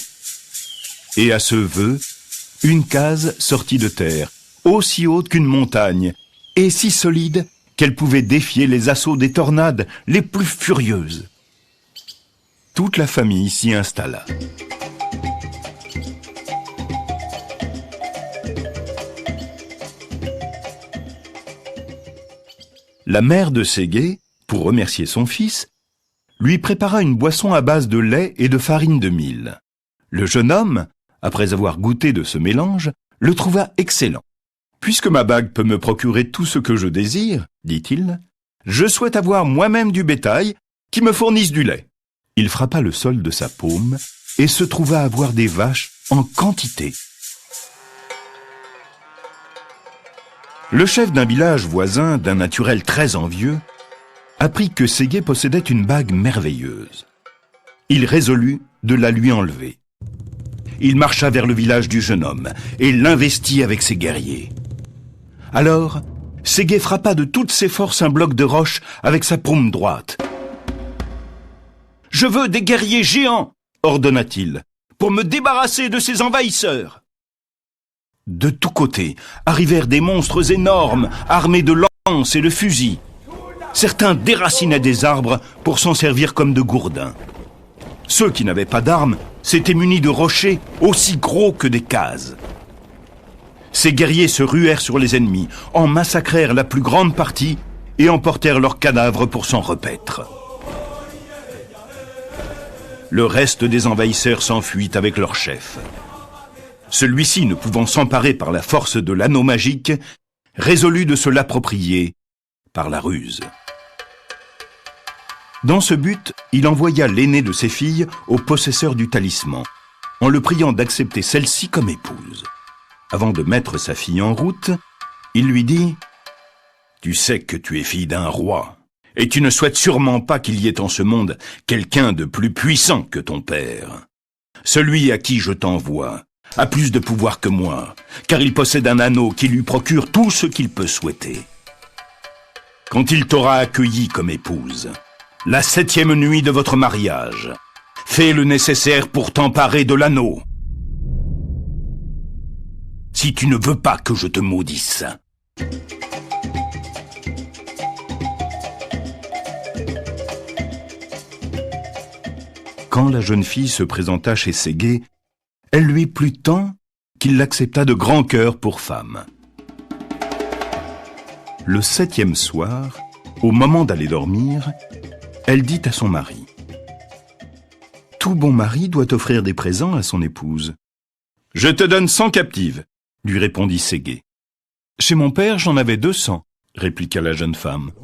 Speaker 3: Et à ce vœu, une case sortit de terre, aussi haute qu'une montagne, et si solide qu'elle pouvait défier les assauts des tornades les plus furieuses. Toute la famille s'y installa. La mère de Ségué, pour remercier son fils, lui prépara une boisson à base de lait et de farine de mil. Le jeune homme, après avoir goûté de ce mélange, le trouva excellent. « Puisque ma bague peut me procurer tout ce que je désire, dit-il, je souhaite avoir moi-même du bétail qui me fournisse du lait. » Il frappa le sol de sa paume et se trouva avoir des vaches en quantité. Le chef d'un village voisin, d'un naturel très envieux, apprit que Ségué possédait une bague merveilleuse. Il résolut de la lui enlever. Il marcha vers le village du jeune homme et l'investit avec ses guerriers. Alors, Ségué frappa de toutes ses forces un bloc de roche avec sa paume droite. « Je veux des guerriers géants !» ordonna-t-il, « pour me débarrasser de ces envahisseurs !» De tous côtés arrivèrent des monstres énormes, armés de lances et de fusils. Certains déracinaient des arbres pour s'en servir comme de gourdins. Ceux qui n'avaient pas d'armes s'étaient munis de rochers aussi gros que des cases. Ces guerriers se ruèrent sur les ennemis, en massacrèrent la plus grande partie et emportèrent leurs cadavres pour s'en repaître. Le reste des envahisseurs s'enfuit avec leur chef. Celui-ci, ne pouvant s'emparer par la force de l'anneau magique, résolut de se l'approprier par la ruse. Dans ce but, il envoya l'aînée de ses filles au possesseur du talisman, en le priant d'accepter celle-ci comme épouse. Avant de mettre sa fille en route, il lui dit « Tu sais que tu es fille d'un roi, et tu ne souhaites sûrement pas qu'il y ait en ce monde quelqu'un de plus puissant que ton père. Celui à qui je t'envoie a plus de pouvoir que moi, car il possède un anneau qui lui procure tout ce qu'il peut souhaiter. Quand il t'aura accueilli comme épouse, la 7e nuit de votre mariage, fais le nécessaire pour t'emparer de l'anneau. Si tu ne veux pas que je te maudisse. » Quand la jeune fille se présenta chez Ségué, elle lui plut tant qu'il l'accepta de grand cœur pour femme. Le 7e soir, au moment d'aller dormir, elle dit à son mari « Tout bon mari doit offrir des présents à son épouse. »« Je te donne 100 captives, » lui répondit Ségué. « Chez mon père, j'en avais 200, » répliqua la jeune femme. «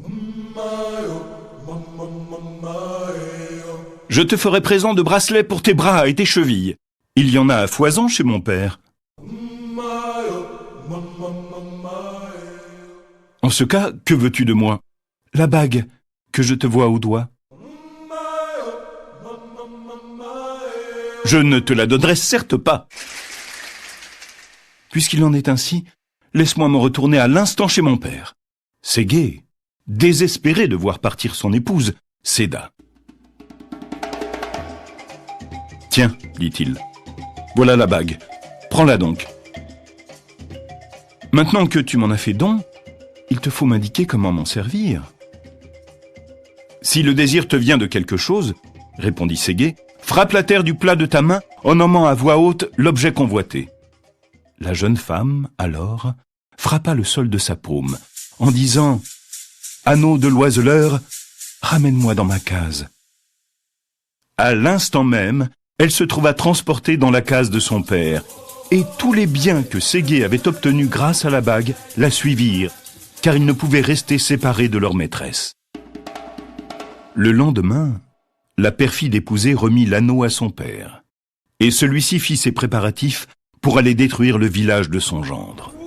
Speaker 3: Je te ferai présent de bracelets pour tes bras et tes chevilles. Il y en a à foison chez mon père. » « En ce cas, que veux-tu de moi ? La bague que je te vois au doigt. »« Je ne te la donnerai certes pas. » « Puisqu'il en est ainsi, laisse-moi me retourner à l'instant chez mon père. » Ségué, désespéré de voir partir son épouse, céda. « Tiens, dit-il, voilà la bague, prends-la donc. Maintenant que tu m'en as fait don, il te faut m'indiquer comment m'en servir. »« Si le désir te vient de quelque chose, répondit Ségué, frappe la terre du plat de ta main en nommant à voix haute l'objet convoité. » La jeune femme, alors, frappa le sol de sa paume en disant « Anneau de l'oiseleur, ramène-moi dans ma case. » À l'instant même, elle se trouva transportée dans la case de son père, et tous les biens que Ségué avait obtenus grâce à la bague la suivirent, car ils ne pouvaient rester séparés de leur maîtresse. Le lendemain, la perfide épousée remit l'anneau à son père, et celui-ci fit ses préparatifs pour aller détruire le village de son gendre. «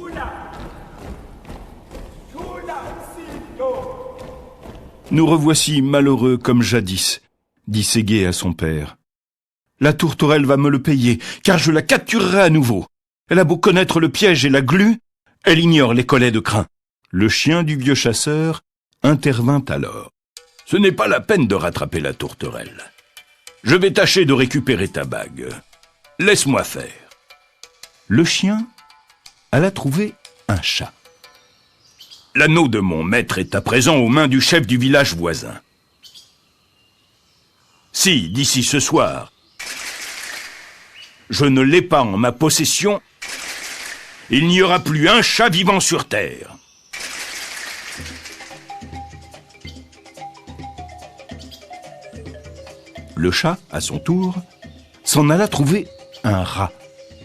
Speaker 3: Nous revoici malheureux comme jadis, » dit Ségué à son père. « La tourterelle va me le payer, car je la capturerai à nouveau. Elle a beau connaître le piège et la glu, elle ignore les collets de crin. » Le chien du vieux chasseur intervint alors. « Ce n'est pas la peine de rattraper la tourterelle. Je vais tâcher de récupérer ta bague. Laisse-moi faire. » Le chien alla trouver un chat. « L'anneau de mon maître est à présent aux mains du chef du village voisin. Si, d'ici ce soir, je ne l'ai pas en ma possession, il n'y aura plus un chat vivant sur terre. » Le chat, à son tour, s'en alla trouver un rat.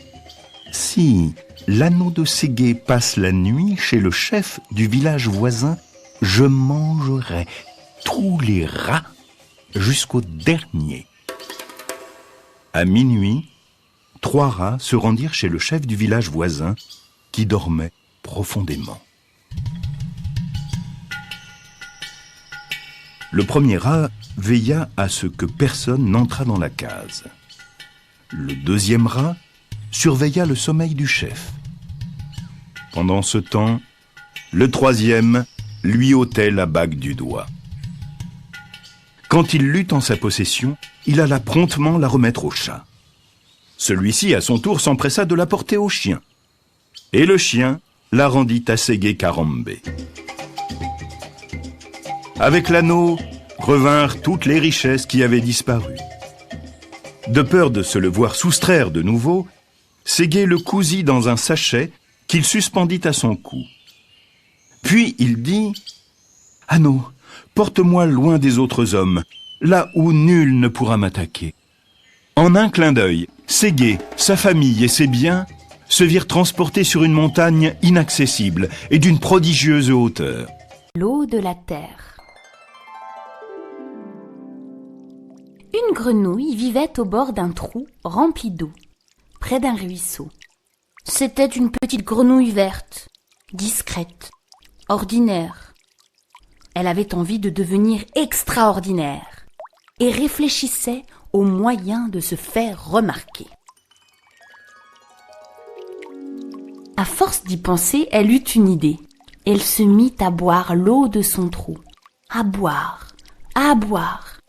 Speaker 3: « Si l'anneau de Ségué passe la nuit chez le chef du village voisin, je mangerai tous les rats jusqu'au dernier. » À minuit, 3 rats se rendirent chez le chef du village voisin, qui dormait profondément. Le premier rat veilla à ce que personne n'entrât dans la case. Le deuxième rat surveilla le sommeil du chef. Pendant ce temps, le troisième lui ôtait la bague du doigt. Quand il l'eut en sa possession, il alla promptement la remettre au chat. Celui-ci, à son tour, s'empressa de la porter au chien. Et le chien la rendit à Ségué Karambé. Avec l'anneau revinrent toutes les richesses qui avaient disparu. De peur de se le voir soustraire de nouveau, Ségué le cousit dans un sachet qu'il suspendit à son cou. Puis il dit « Anneau, porte-moi loin des autres hommes, là où nul ne pourra m'attaquer. » En un clin d'œil, Ségué, sa famille et ses biens se virent transportés sur une montagne inaccessible et d'une prodigieuse hauteur.
Speaker 1: L'eau de la terre. Une grenouille vivait au bord d'un trou rempli d'eau, près d'un ruisseau. C'était une petite grenouille verte, discrète, ordinaire. Elle avait envie de devenir extraordinaire et réfléchissait aux moyens de se faire remarquer. À force d'y penser, elle eut une idée. Elle se mit à boire l'eau de son trou. À boire, à boire.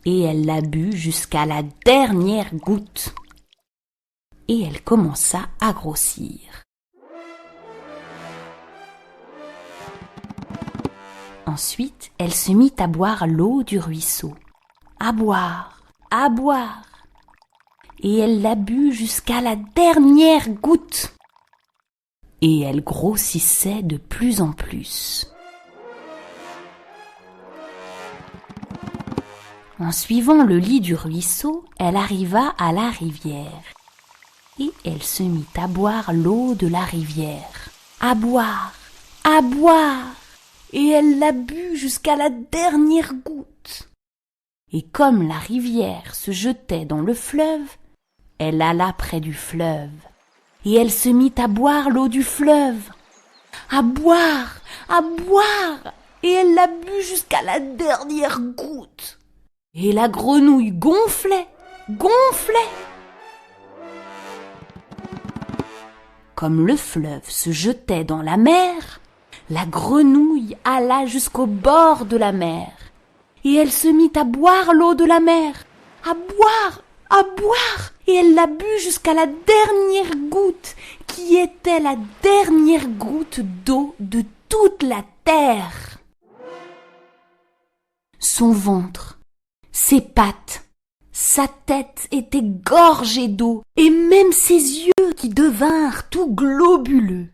Speaker 1: Et elle la but jusqu'à la dernière goutte. Et elle commença à grossir. Ensuite, elle se mit à boire l'eau du ruisseau. À boire, à boire. Et elle la but jusqu'à la dernière goutte. Et elle grossissait de plus en plus. En suivant le lit du ruisseau, elle arriva à la rivière. Et elle se mit à boire l'eau de la rivière. À boire, à boire. Et elle la but jusqu'à la dernière goutte. Et comme la rivière se jetait dans le fleuve, elle alla près du fleuve. Et elle se mit à boire l'eau du fleuve. À boire, à boire. Et elle la but jusqu'à la dernière goutte. Et la grenouille gonflait, gonflait. Comme le fleuve se jetait dans la mer, la grenouille alla jusqu'au bord de la mer. Et elle se mit à boire l'eau de la mer. À boire, à boire. Et elle la but jusqu'à la dernière goutte, qui était la dernière goutte d'eau de toute la terre. Son ventre, ses pattes, Sa tête était gorgée d'eau, et même ses yeux qui devinrent tout globuleux.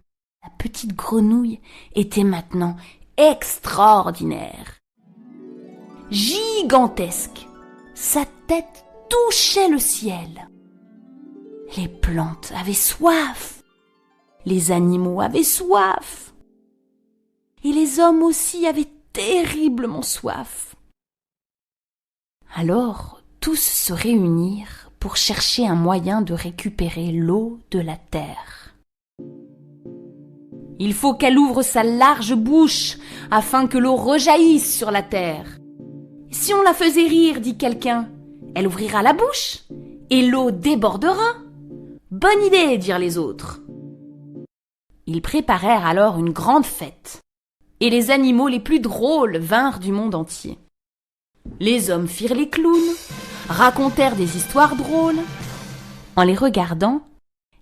Speaker 1: La petite grenouille était maintenant extraordinaire. Gigantesque, sa tête touchait le ciel. Les plantes avaient soif, les animaux avaient soif, et les hommes aussi avaient terriblement soif. Alors, tous se réunirent pour chercher un moyen de récupérer l'eau de la terre. Il faut qu'elle ouvre sa large bouche afin que l'eau rejaillisse sur la terre. Si on la faisait rire, dit quelqu'un, elle ouvrira la bouche et l'eau débordera. Bonne idée, dirent les autres. Ils préparèrent alors une grande fête, et les animaux les plus drôles vinrent du monde entier. Les hommes firent les clowns, racontèrent des histoires drôles. En les regardant,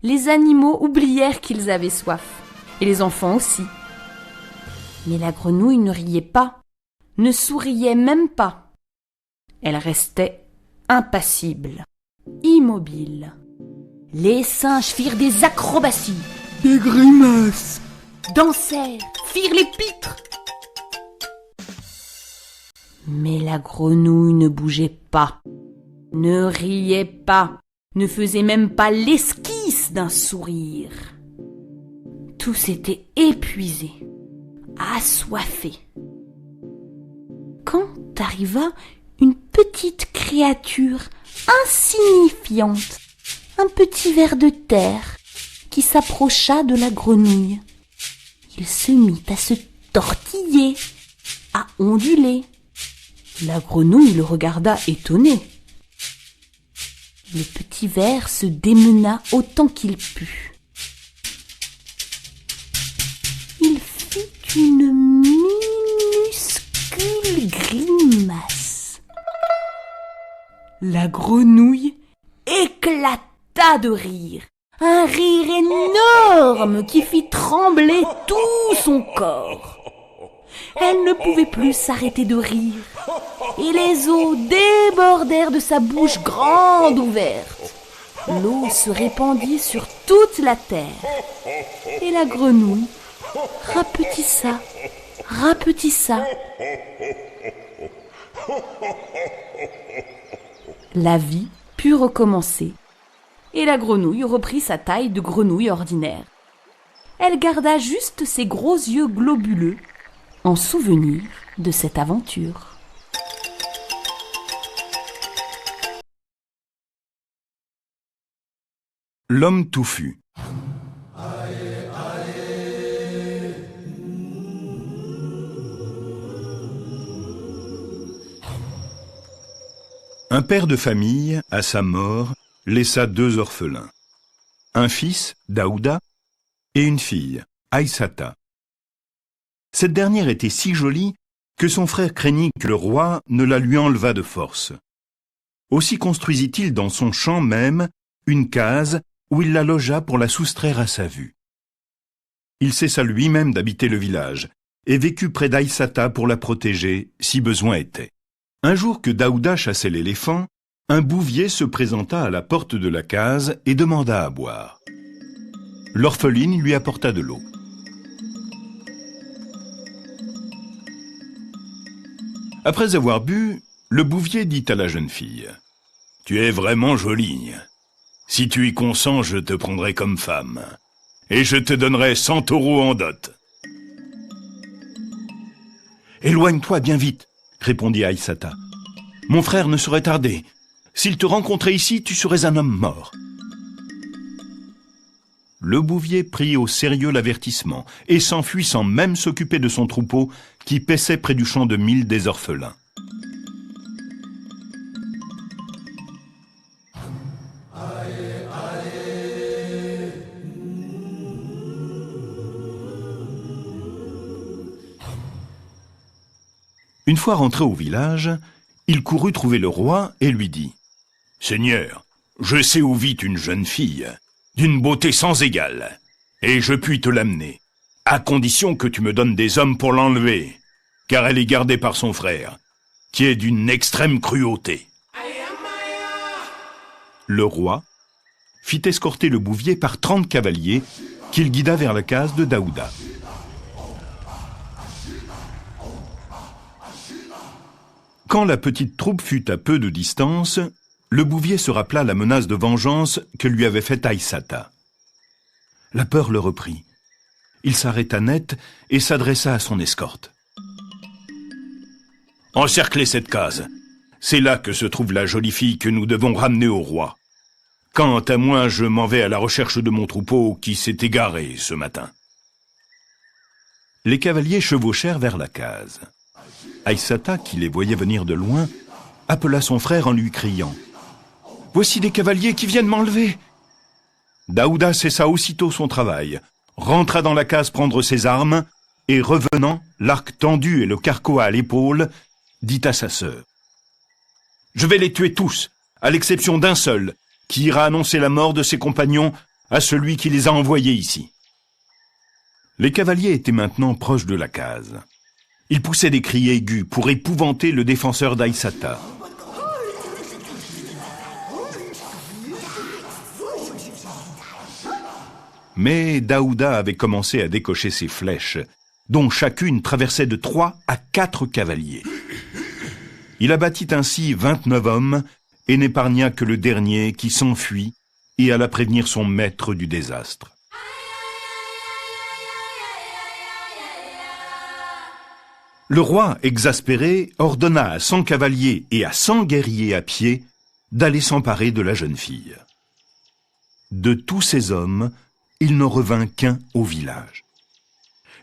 Speaker 1: les animaux oublièrent qu'ils avaient soif, et les enfants aussi. Mais la grenouille ne riait pas, ne souriait même pas. Elle restait impassible, immobile. Les singes firent des acrobaties,
Speaker 4: des grimaces,
Speaker 1: dansèrent, firent les pitres. Mais la grenouille ne bougeait pas, ne riait pas, ne faisait même pas l'esquisse d'un sourire. Tous étaient épuisés, assoiffés. Quand arriva une petite créature insignifiante, un petit ver de terre qui s'approcha de la grenouille. Il se mit à se tortiller, à onduler. La grenouille le regarda étonnée. Le petit ver se démena autant qu'il put. Il fit une minuscule grimace. La grenouille éclata de rire, un rire énorme qui fit trembler tout son corps. Elle ne pouvait plus s'arrêter de rire, et les eaux débordèrent de sa bouche grande ouverte. L'eau se répandit sur toute la terre, et la grenouille rapetissa, rapetissa. La vie put recommencer, et la grenouille reprit sa taille de grenouille ordinaire. Elle garda juste ses gros yeux globuleux en souvenir de cette aventure.
Speaker 3: L'homme touffu. Un père de famille, à sa mort, laissa 2 orphelins. Un fils, Daouda, et une fille, Aïssata. Cette dernière était si jolie que son frère craignit que le roi ne la lui enlevât de force. Aussi construisit-il dans son champ même une case où il la logea pour la soustraire à sa vue. Il cessa lui-même d'habiter le village et vécut près d'Aïssata pour la protéger si besoin était. Un jour que Daouda chassait l'éléphant, un bouvier se présenta à la porte de la case et demanda à boire. L'orpheline lui apporta de l'eau. Après avoir bu, le bouvier dit à la jeune fille : « Tu es vraiment jolie. Si tu y consens, je te prendrai comme femme, et je te donnerai 100 taureaux en dot. »« Éloigne-toi bien vite, » répondit Aïssata. « Mon frère ne saurait tarder. S'il te rencontrait ici, tu serais un homme mort. » Le bouvier prit au sérieux l'avertissement et s'enfuit sans même s'occuper de son troupeau qui paissait près du champ de mil des orphelins. Une fois rentré au village, il courut trouver le roi et lui dit : « Seigneur, je sais où vit une jeune fille, d'une beauté sans égale, et je puis te l'amener, à condition que tu me donnes des hommes pour l'enlever, car elle est gardée par son frère, qui est d'une extrême cruauté. » le roi, fit escorter le bouvier par 30 cavaliers qu'il guida vers la case de Daouda. Quand la petite troupe fut à peu de distance, le bouvier se rappela la menace de vengeance que lui avait faite Aïssata. La peur le reprit. Il s'arrêta net et s'adressa à son escorte. « Encerclez cette case. C'est là que se trouve la jolie fille que nous devons ramener au roi. Quant à moi, je m'en vais à la recherche de mon troupeau qui s'est égaré ce matin. » Les cavaliers chevauchèrent vers la case. Aïssata, qui les voyait venir de loin, appela son frère en lui criant « Voici des cavaliers qui viennent m'enlever !» Daouda cessa aussitôt son travail, rentra dans la case prendre ses armes, et revenant, l'arc tendu et le carquois à l'épaule, dit à sa sœur « Je vais les tuer tous, à l'exception d'un seul, qui ira annoncer la mort de ses compagnons à celui qui les a envoyés ici. » Les cavaliers étaient maintenant proches de la case. Ils poussaient des cris aigus pour épouvanter le défenseur d'Aïssata. Mais Daouda avait commencé à décocher ses flèches, dont chacune traversait de 3 à 4 cavaliers. Il abattit ainsi 29 hommes et n'épargna que le dernier qui s'enfuit et alla prévenir son maître du désastre. Le roi, exaspéré, ordonna à 100 cavaliers et à 100 guerriers à pied d'aller s'emparer de la jeune fille. De tous ces hommes, il n'en revint qu'un au village.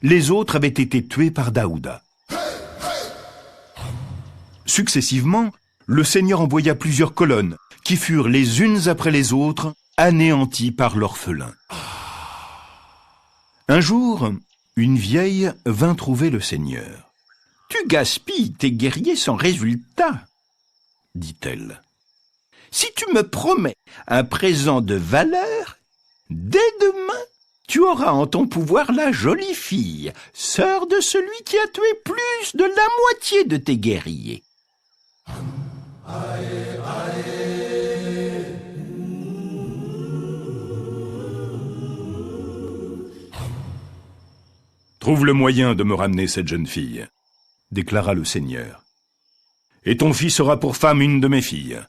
Speaker 3: Les autres avaient été tués par Daouda. Successivement, le Seigneur envoya plusieurs colonnes qui furent les unes après les autres anéanties par l'orphelin. Un jour, une vieille vint trouver le Seigneur. « Tu gaspilles tes guerriers sans résultat, » dit-elle. « Si tu me promets un présent de valeur, dès demain, tu auras en ton pouvoir la jolie fille, sœur de celui qui a tué plus de la moitié de tes guerriers. » « Trouve le moyen de me ramener cette jeune fille, » déclara le Seigneur. « Et ton fils aura pour femme une de mes filles. »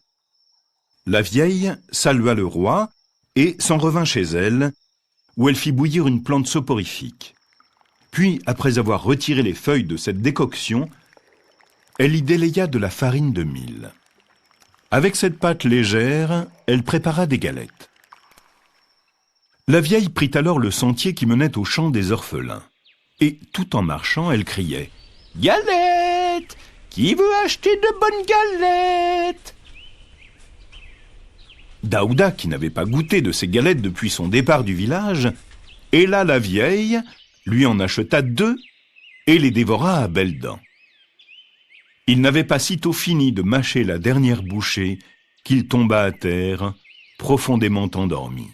Speaker 3: La vieille salua le roi et s'en revint chez elle, où elle fit bouillir une plante soporifique. Puis, après avoir retiré les feuilles de cette décoction, elle y délaya de la farine de mil. Avec cette pâte légère, elle prépara des galettes. La vieille prit alors le sentier qui menait au champ des orphelins. Et tout en marchant, elle criait « Galettes! Qui veut acheter de bonnes galettes ?» Daouda, qui n'avait pas goûté de ces galettes depuis son départ du village, héla la vieille, lui en acheta 2 et les dévora à belles dents. Il n'avait pas sitôt fini de mâcher la dernière bouchée qu'il tomba à terre, profondément endormi.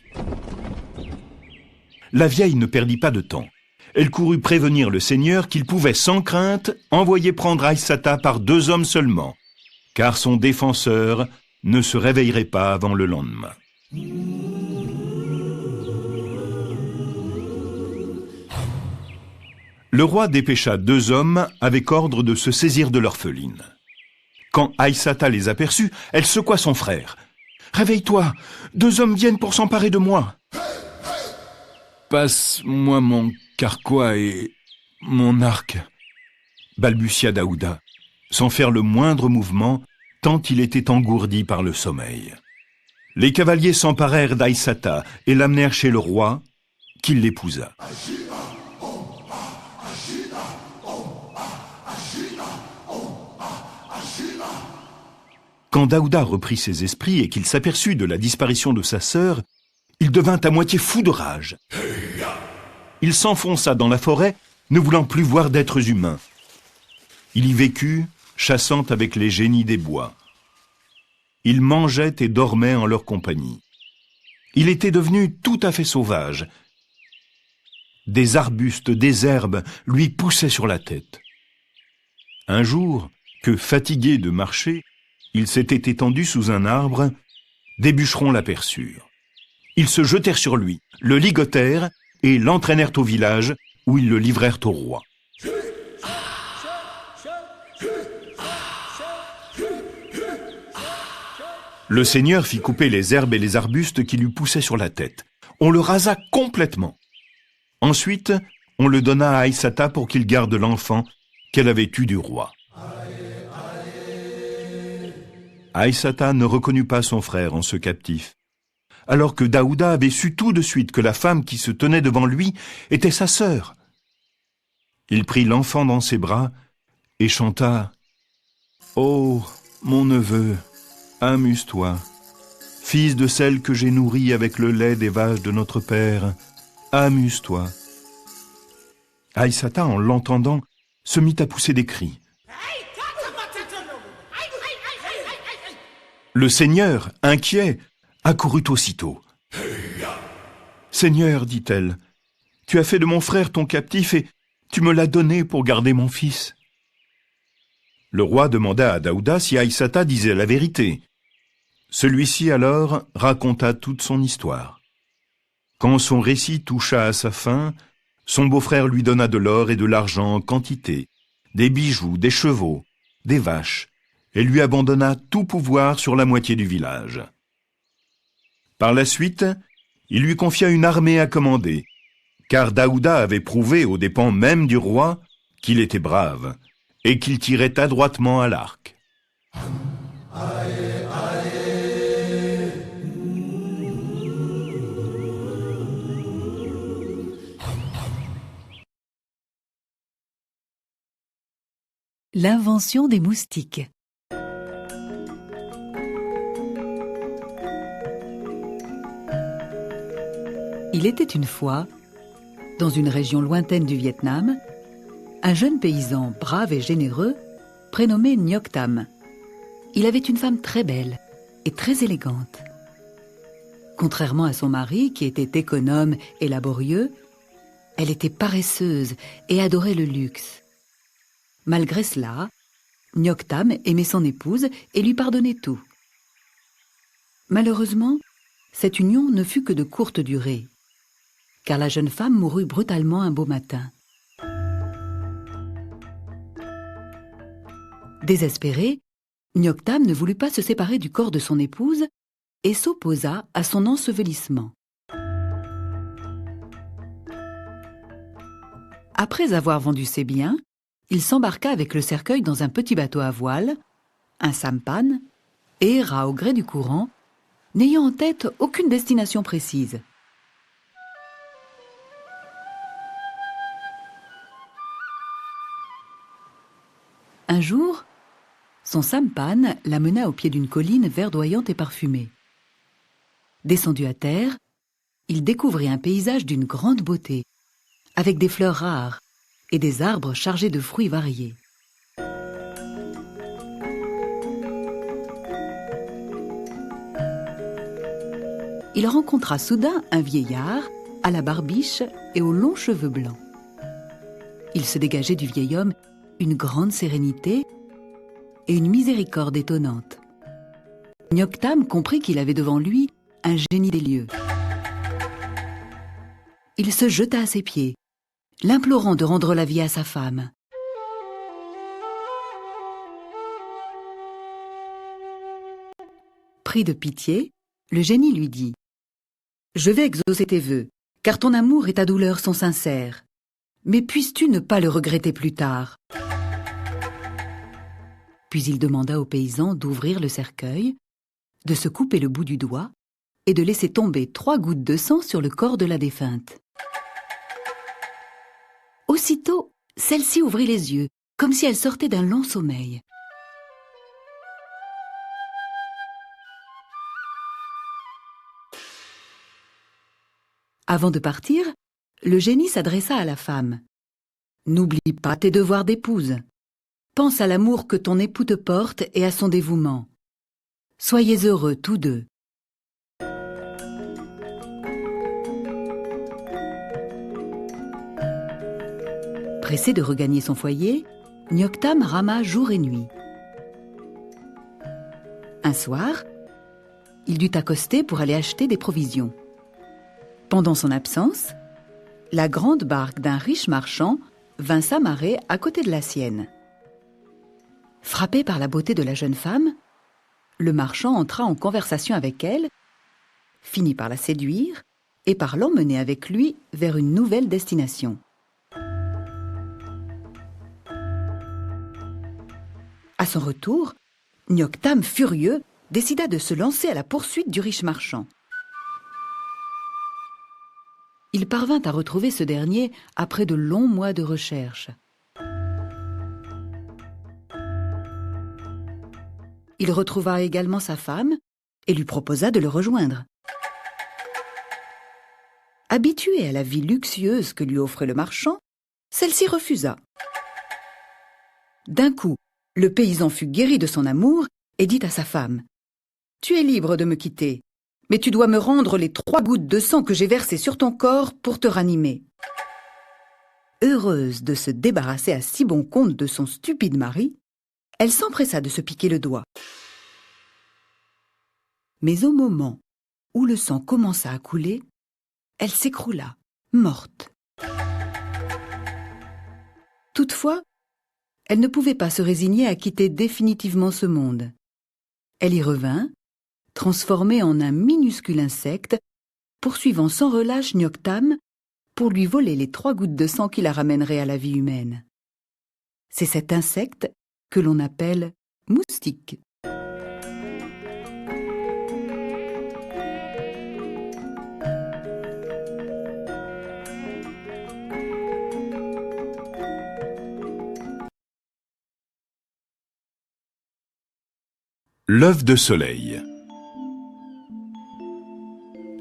Speaker 3: La vieille ne perdit pas de temps. Elle courut prévenir le Seigneur qu'il pouvait sans crainte envoyer prendre Aïssata par 2 hommes seulement, car son défenseur ne se réveillerait pas avant le lendemain. Le roi dépêcha 2 hommes avec ordre de se saisir de l'orpheline. Quand Aïssata les aperçut, elle secoua son frère. « Réveille-toi, 2 hommes viennent pour s'emparer de moi. »« Passe-moi mon carquois et mon arc, » balbutia Daouda, sans faire le moindre mouvement, tant il était engourdi par le sommeil. Les cavaliers s'emparèrent d'Aïssata et l'amenèrent chez le roi, qui l'épousa. Quand Daouda reprit ses esprits et qu'il s'aperçut de la disparition de sa sœur, il devint à moitié fou de rage. Il s'enfonça dans la forêt, ne voulant plus voir d'êtres humains. Il y vécut, chassant avec les génies des bois. Il mangeait et dormait en leur compagnie. Il était devenu tout à fait sauvage. Des arbustes, des herbes lui poussaient sur la tête. Un jour, que fatigué de marcher, il s'était étendu sous un arbre Des bûcherons l'aperçurent. Ils se jetèrent sur lui, le ligotèrent et l'entraînèrent au village où ils le livrèrent au roi. Le seigneur fit couper les herbes et les arbustes qui lui poussaient sur la tête. On le rasa complètement. Ensuite, on le donna à Aïssata pour qu'il garde l'enfant qu'elle avait eu du roi. Aïssata ne reconnut pas son frère en ce captif, alors que Daouda avait su tout de suite que la femme qui se tenait devant lui était sa sœur. Il prit l'enfant dans ses bras et chanta « Oh, mon neveu, amuse-toi, fils de celle que j'ai nourrie avec le lait des vaches de notre père, amuse-toi. » Aïssata, en l'entendant, se mit à pousser des cris. Le seigneur, inquiet, accourut aussitôt. « Seigneur, dit-elle, tu as fait de mon frère ton captif et tu me l'as donné pour garder mon fils. » Le roi demanda à Daouda si Aïssata disait la vérité. Celui-ci alors raconta toute son histoire. Quand son récit toucha à sa fin, son beau-frère lui donna de l'or et de l'argent en quantité, des bijoux, des chevaux, des vaches, et lui abandonna tout pouvoir sur la moitié du village. Par la suite, il lui confia une armée à commander, car Daouda avait prouvé aux dépens même du roi qu'il était brave et qu'il tirait adroitement à l'arc.
Speaker 5: L'invention des moustiques. Il était une fois, dans une région lointaine du Vietnam, un jeune paysan brave et généreux, prénommé Ngoc Tam. Il avait une femme très belle et très élégante. Contrairement à son mari, qui était économe et laborieux, elle était paresseuse et adorait le luxe. Malgré cela, Ngoc Tam aimait son épouse et lui pardonnait tout. Malheureusement, cette union ne fut que de courte durée, car la jeune femme mourut brutalement un beau matin. Désespéré, Ngoc Tam ne voulut pas se séparer du corps de son épouse et s'opposa à son ensevelissement. Après avoir vendu ses biens, il s'embarqua avec le cercueil dans un petit bateau à voile, un sampan, et erra au gré du courant, n'ayant en tête aucune destination précise. Un jour, son sampan l'amena au pied d'une colline verdoyante et parfumée. Descendu à terre, il découvrit un paysage d'une grande beauté, avec des fleurs rares et des arbres chargés de fruits variés. Il rencontra soudain un vieillard à la barbiche et aux longs cheveux blancs. Il se dégageait du vieil homme une grande sérénité et une miséricorde étonnante. Ngoc Tam comprit qu'il avait devant lui un génie des lieux. Il se jeta à ses pieds, l'implorant de rendre la vie à sa femme. Pris de pitié, le génie lui dit « Je vais exaucer tes vœux, car ton amour et ta douleur sont sincères. Mais puisses-tu ne pas le regretter plus tard ?» Puis il demanda au paysan d'ouvrir le cercueil, de se couper le bout du doigt et de laisser tomber 3 gouttes de sang sur le corps de la défunte. Aussitôt, celle-ci ouvrit les yeux, comme si elle sortait d'un long sommeil. Avant de partir, le génie s'adressa à la femme. « N'oublie pas tes devoirs d'épouse. Pense à l'amour que ton époux te porte et à son dévouement. Soyez heureux tous deux. » Pressé de regagner son foyer, Ngoc Tam rama jour et nuit. Un soir, il dut accoster pour aller acheter des provisions. Pendant son absence, la grande barque d'un riche marchand vint s'amarrer à côté de la sienne. Frappé par la beauté de la jeune femme, le marchand entra en conversation avec elle, finit par la séduire et par l'emmener avec lui vers une nouvelle destination. À son retour, Nyoktam, furieux, décida de se lancer à la poursuite du riche marchand. Il parvint à retrouver ce dernier après de longs mois de recherche. Il retrouva également sa femme et lui proposa de le rejoindre. Habituée à la vie luxueuse que lui offrait le marchand, celle-ci refusa. D'un coup, le paysan fut guéri de son amour et dit à sa femme : « Tu es libre de me quitter, mais tu dois me rendre les 3 gouttes de sang que j'ai versées sur ton corps pour te ranimer. » Heureuse de se débarrasser à si bon compte de son stupide mari, elle s'empressa de se piquer le doigt. Mais au moment où le sang commença à couler, elle s'écroula, morte. Toutefois, elle ne pouvait pas se résigner à quitter définitivement ce monde. Elle y revint, transformée en un minuscule insecte, poursuivant sans relâche Nyoktam pour lui voler les 3 gouttes de sang qui la ramèneraient à la vie humaine. C'est cet insecte que l'on appelle moustique.
Speaker 3: L'œuf de soleil.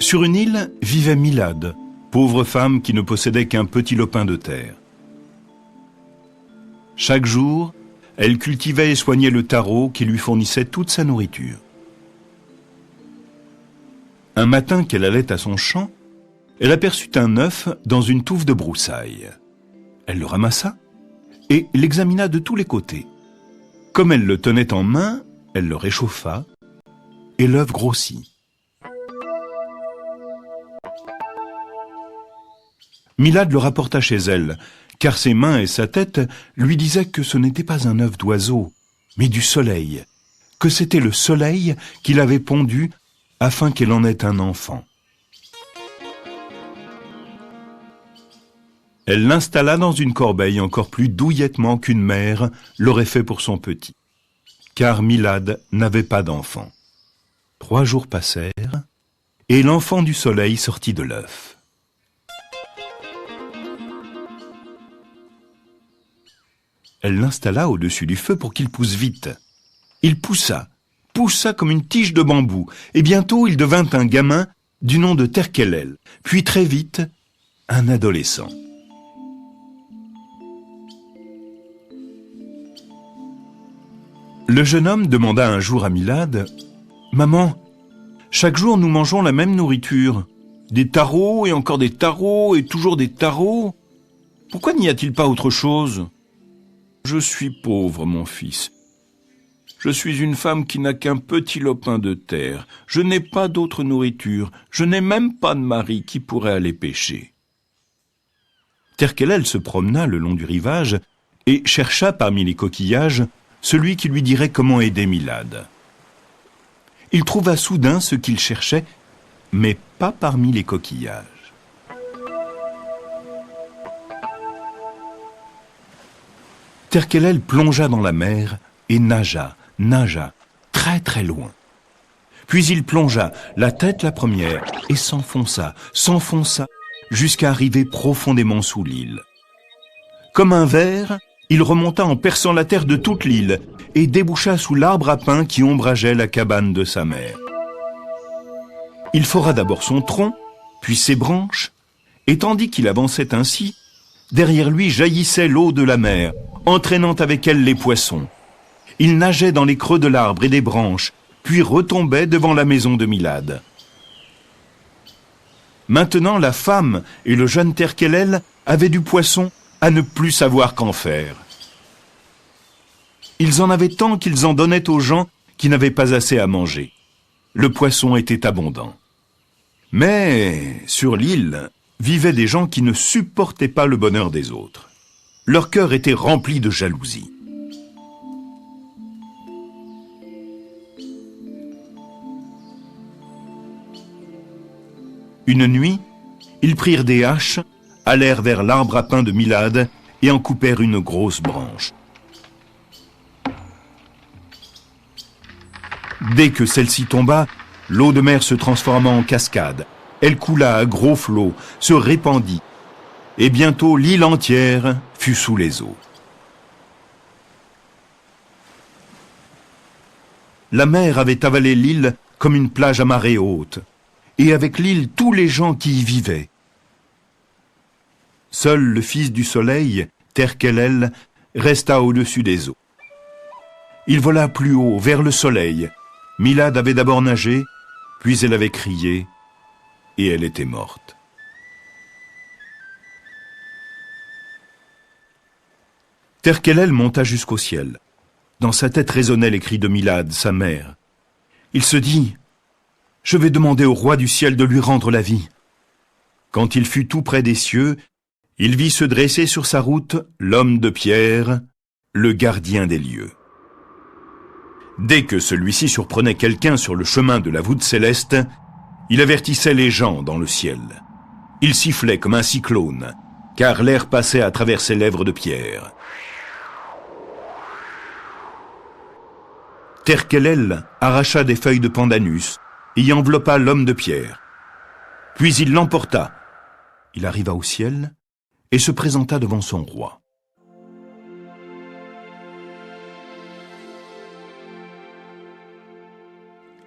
Speaker 3: Sur une île vivait Milad, pauvre femme qui ne possédait qu'un petit lopin de terre. Chaque jour, elle cultivait et soignait le taro qui lui fournissait toute sa nourriture. Un matin qu'elle allait à son champ, elle aperçut un œuf dans une touffe de broussailles. Elle le ramassa et l'examina de tous les côtés. Comme elle le tenait en main, elle le réchauffa et l'œuf grossit. Milad le rapporta chez elle, car ses mains et sa tête lui disaient que ce n'était pas un œuf d'oiseau, mais du soleil, que c'était le soleil qui l'avait pondu afin qu'elle en ait un enfant. Elle l'installa dans une corbeille encore plus douillettement qu'une mère l'aurait fait pour son petit. Car Milad n'avait pas d'enfant. 3 jours passèrent, et l'enfant du soleil sortit de l'œuf. Elle l'installa au-dessus du feu pour qu'il pousse vite. Il poussa comme une tige de bambou, et bientôt il devint un gamin du nom de Terkelel, puis très vite, un adolescent. Le jeune homme demanda un jour à Milad : « Maman, chaque jour nous mangeons la même nourriture. Des taros et encore des taros et toujours des taros. Pourquoi n'y a-t-il pas autre chose ? Je suis pauvre, mon fils. Je suis une femme qui n'a qu'un petit lopin de terre. Je n'ai pas d'autre nourriture. Je n'ai même pas de mari qui pourrait aller pêcher. » Terkelel se promena le long du rivage et chercha parmi les coquillages celui qui lui dirait comment aider Milad. Il trouva soudain ce qu'il cherchait, mais pas parmi les coquillages. Terkelel plongea dans la mer et nagea, très très loin. Puis il plongea, la tête la première, et s'enfonça, jusqu'à arriver profondément sous l'île. Comme un ver, il remonta en perçant la terre de toute l'île et déboucha sous l'arbre à pin qui ombrageait la cabane de sa mère. Il fora d'abord son tronc, puis ses branches, et tandis qu'il avançait ainsi, derrière lui jaillissait l'eau de la mer, entraînant avec elle les poissons. Il nageait dans les creux de l'arbre et des branches, puis retombait devant la maison de Milad. Maintenant, la femme et le jeune Terkelel avaient du poisson à ne plus savoir qu'en faire. Ils en avaient tant qu'ils en donnaient aux gens qui n'avaient pas assez à manger. le poisson était abondant. Mais sur l'île vivaient des gens qui ne supportaient pas le bonheur des autres. Leur cœur était rempli de jalousie. Une nuit, ils prirent des haches, allèrent vers l'arbre à pain de Milad et en coupèrent une grosse branche. Dès que celle-ci tomba, l'eau de mer se transforma en cascade. Elle coula à gros flots, se répandit, et bientôt l'île entière fut sous les eaux. La mer avait avalé l'île comme une plage à marée haute, et avec l'île tous les gens qui y vivaient. Seul le fils du soleil, Terkelel, resta au-dessus des eaux. Il vola plus haut, vers le soleil. Milad avait d'abord nagé, puis elle avait crié, et elle était morte. Terkelel monta jusqu'au ciel. Dans sa tête résonnaient les cris de Milad, sa mère. Il se dit « Je vais demander au roi du ciel de lui rendre la vie. » Quand il fut tout près des cieux, il vit se dresser sur sa route l'homme de pierre, le gardien des lieux. Dès que celui-ci surprenait quelqu'un sur le chemin de la voûte céleste, il avertissait les gens dans le ciel. Il sifflait comme un cyclone, car l'air passait à travers ses lèvres de pierre. Terkelel arracha des feuilles de pandanus et y enveloppa l'homme de pierre. Puis il l'emporta. Il arriva au ciel et se présenta devant son roi.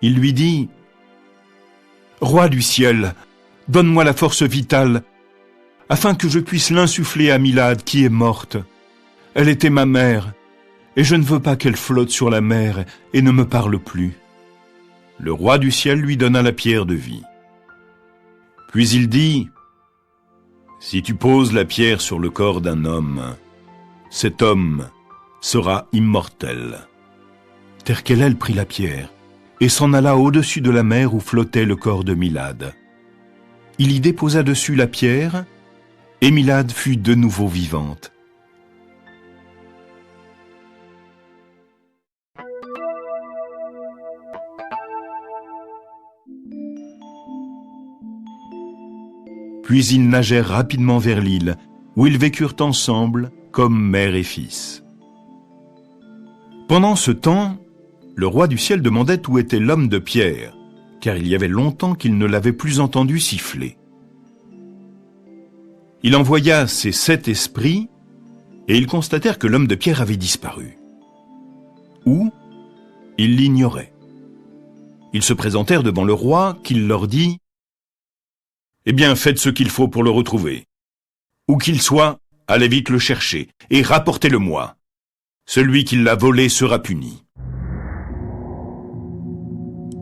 Speaker 3: Il lui dit « Roi du ciel, donne-moi la force vitale, afin que je puisse l'insuffler à Milad qui est morte. Elle était ma mère, et je ne veux pas qu'elle flotte sur la mer et ne me parle plus. » Le roi du ciel lui donna la pierre de vie. Puis il dit « Si tu poses la pierre sur le corps d'un homme, cet homme sera immortel. » Terkelel prit la pierre et s'en alla au-dessus de la mer où flottait le corps de Milad. Il y déposa dessus la pierre, et Milad fut de nouveau vivante. Puis ils nagèrent rapidement vers l'île, où ils vécurent ensemble comme mère et fils. Pendant ce temps, le roi du ciel demandait où était l'homme de pierre, car il y avait longtemps qu'il ne l'avait plus entendu siffler. Il envoya ses 7 esprits, et ils constatèrent que l'homme de pierre avait disparu. Où? Ils l'ignoraient. Ils se présentèrent devant le roi, qui leur dit « Eh bien, faites ce qu'il faut pour le retrouver. Où qu'il soit, allez vite le chercher, et rapportez-le-moi. Celui qui l'a volé sera puni. »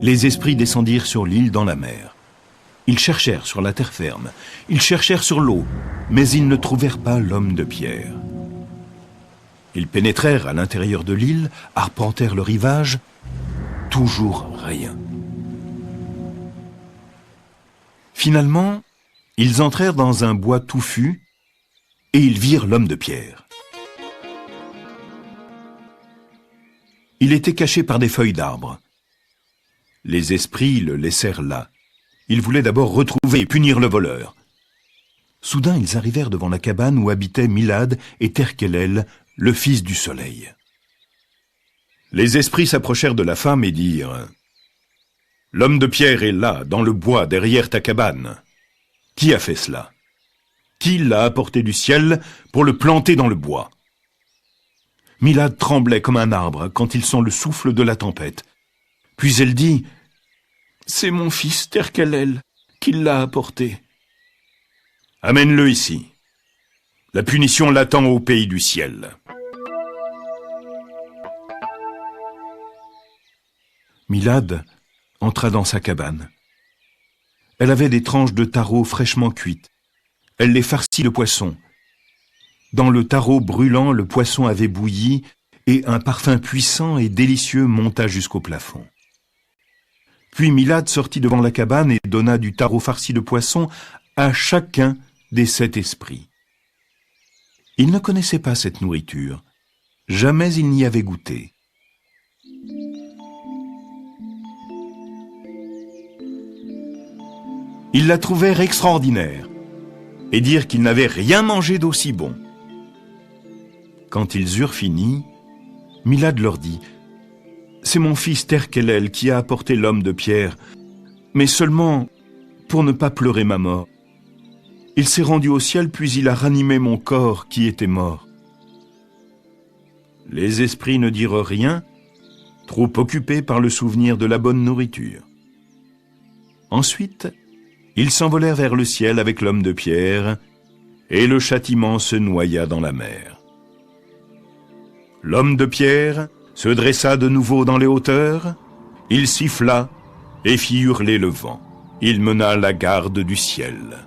Speaker 3: Les esprits descendirent sur l'île dans la mer. Ils cherchèrent sur la terre ferme, ils cherchèrent sur l'eau, mais ils ne trouvèrent pas l'homme de pierre. Ils pénétrèrent à l'intérieur de l'île, arpentèrent le rivage, toujours rien. Finalement, ils entrèrent dans un bois touffu et ils virent l'homme de pierre. Il était caché par des feuilles d'arbre. Les esprits le laissèrent là. Ils voulaient d'abord retrouver et punir le voleur. Soudain, ils arrivèrent devant la cabane où habitaient Milad et Terkelel, le fils du soleil. Les esprits s'approchèrent de la femme et dirent « L'homme de pierre est là, dans le bois, derrière ta cabane. Qui a fait cela? Qui l'a apporté du ciel pour le planter dans le bois ?» Milad tremblait comme un arbre quand il sent le souffle de la tempête. Puis elle dit « C'est mon fils Terkelel qui l'a apporté. » « Amène-le ici. La punition l'attend au pays du ciel. » Milad entra dans sa cabane. Elle avait des tranches de taro fraîchement cuites. Elle les farcit de poisson. Dans le taro brûlant, le poisson avait bouilli et un parfum puissant et délicieux monta jusqu'au plafond. Puis Milad sortit devant la cabane et donna du taro farci de poisson à chacun des 7 esprits. Ils ne connaissaient pas cette nourriture. Jamais ils n'y avaient goûté. Ils la trouvèrent extraordinaire et dirent qu'ils n'avaient rien mangé d'aussi bon. Quand ils eurent fini, Milad leur dit « C'est mon fils Terkelel qui a apporté l'homme de pierre, mais seulement pour ne pas pleurer ma mort. Il s'est rendu au ciel, puis il a ranimé mon corps qui était mort. » Les esprits ne dirent rien, trop occupés par le souvenir de la bonne nourriture. Ensuite, ils s'envolèrent vers le ciel avec l'homme de pierre, et le châtiment se noya dans la mer. L'homme de pierre se dressa de nouveau dans les hauteurs, il siffla et fit hurler le vent. Il mena la garde du ciel.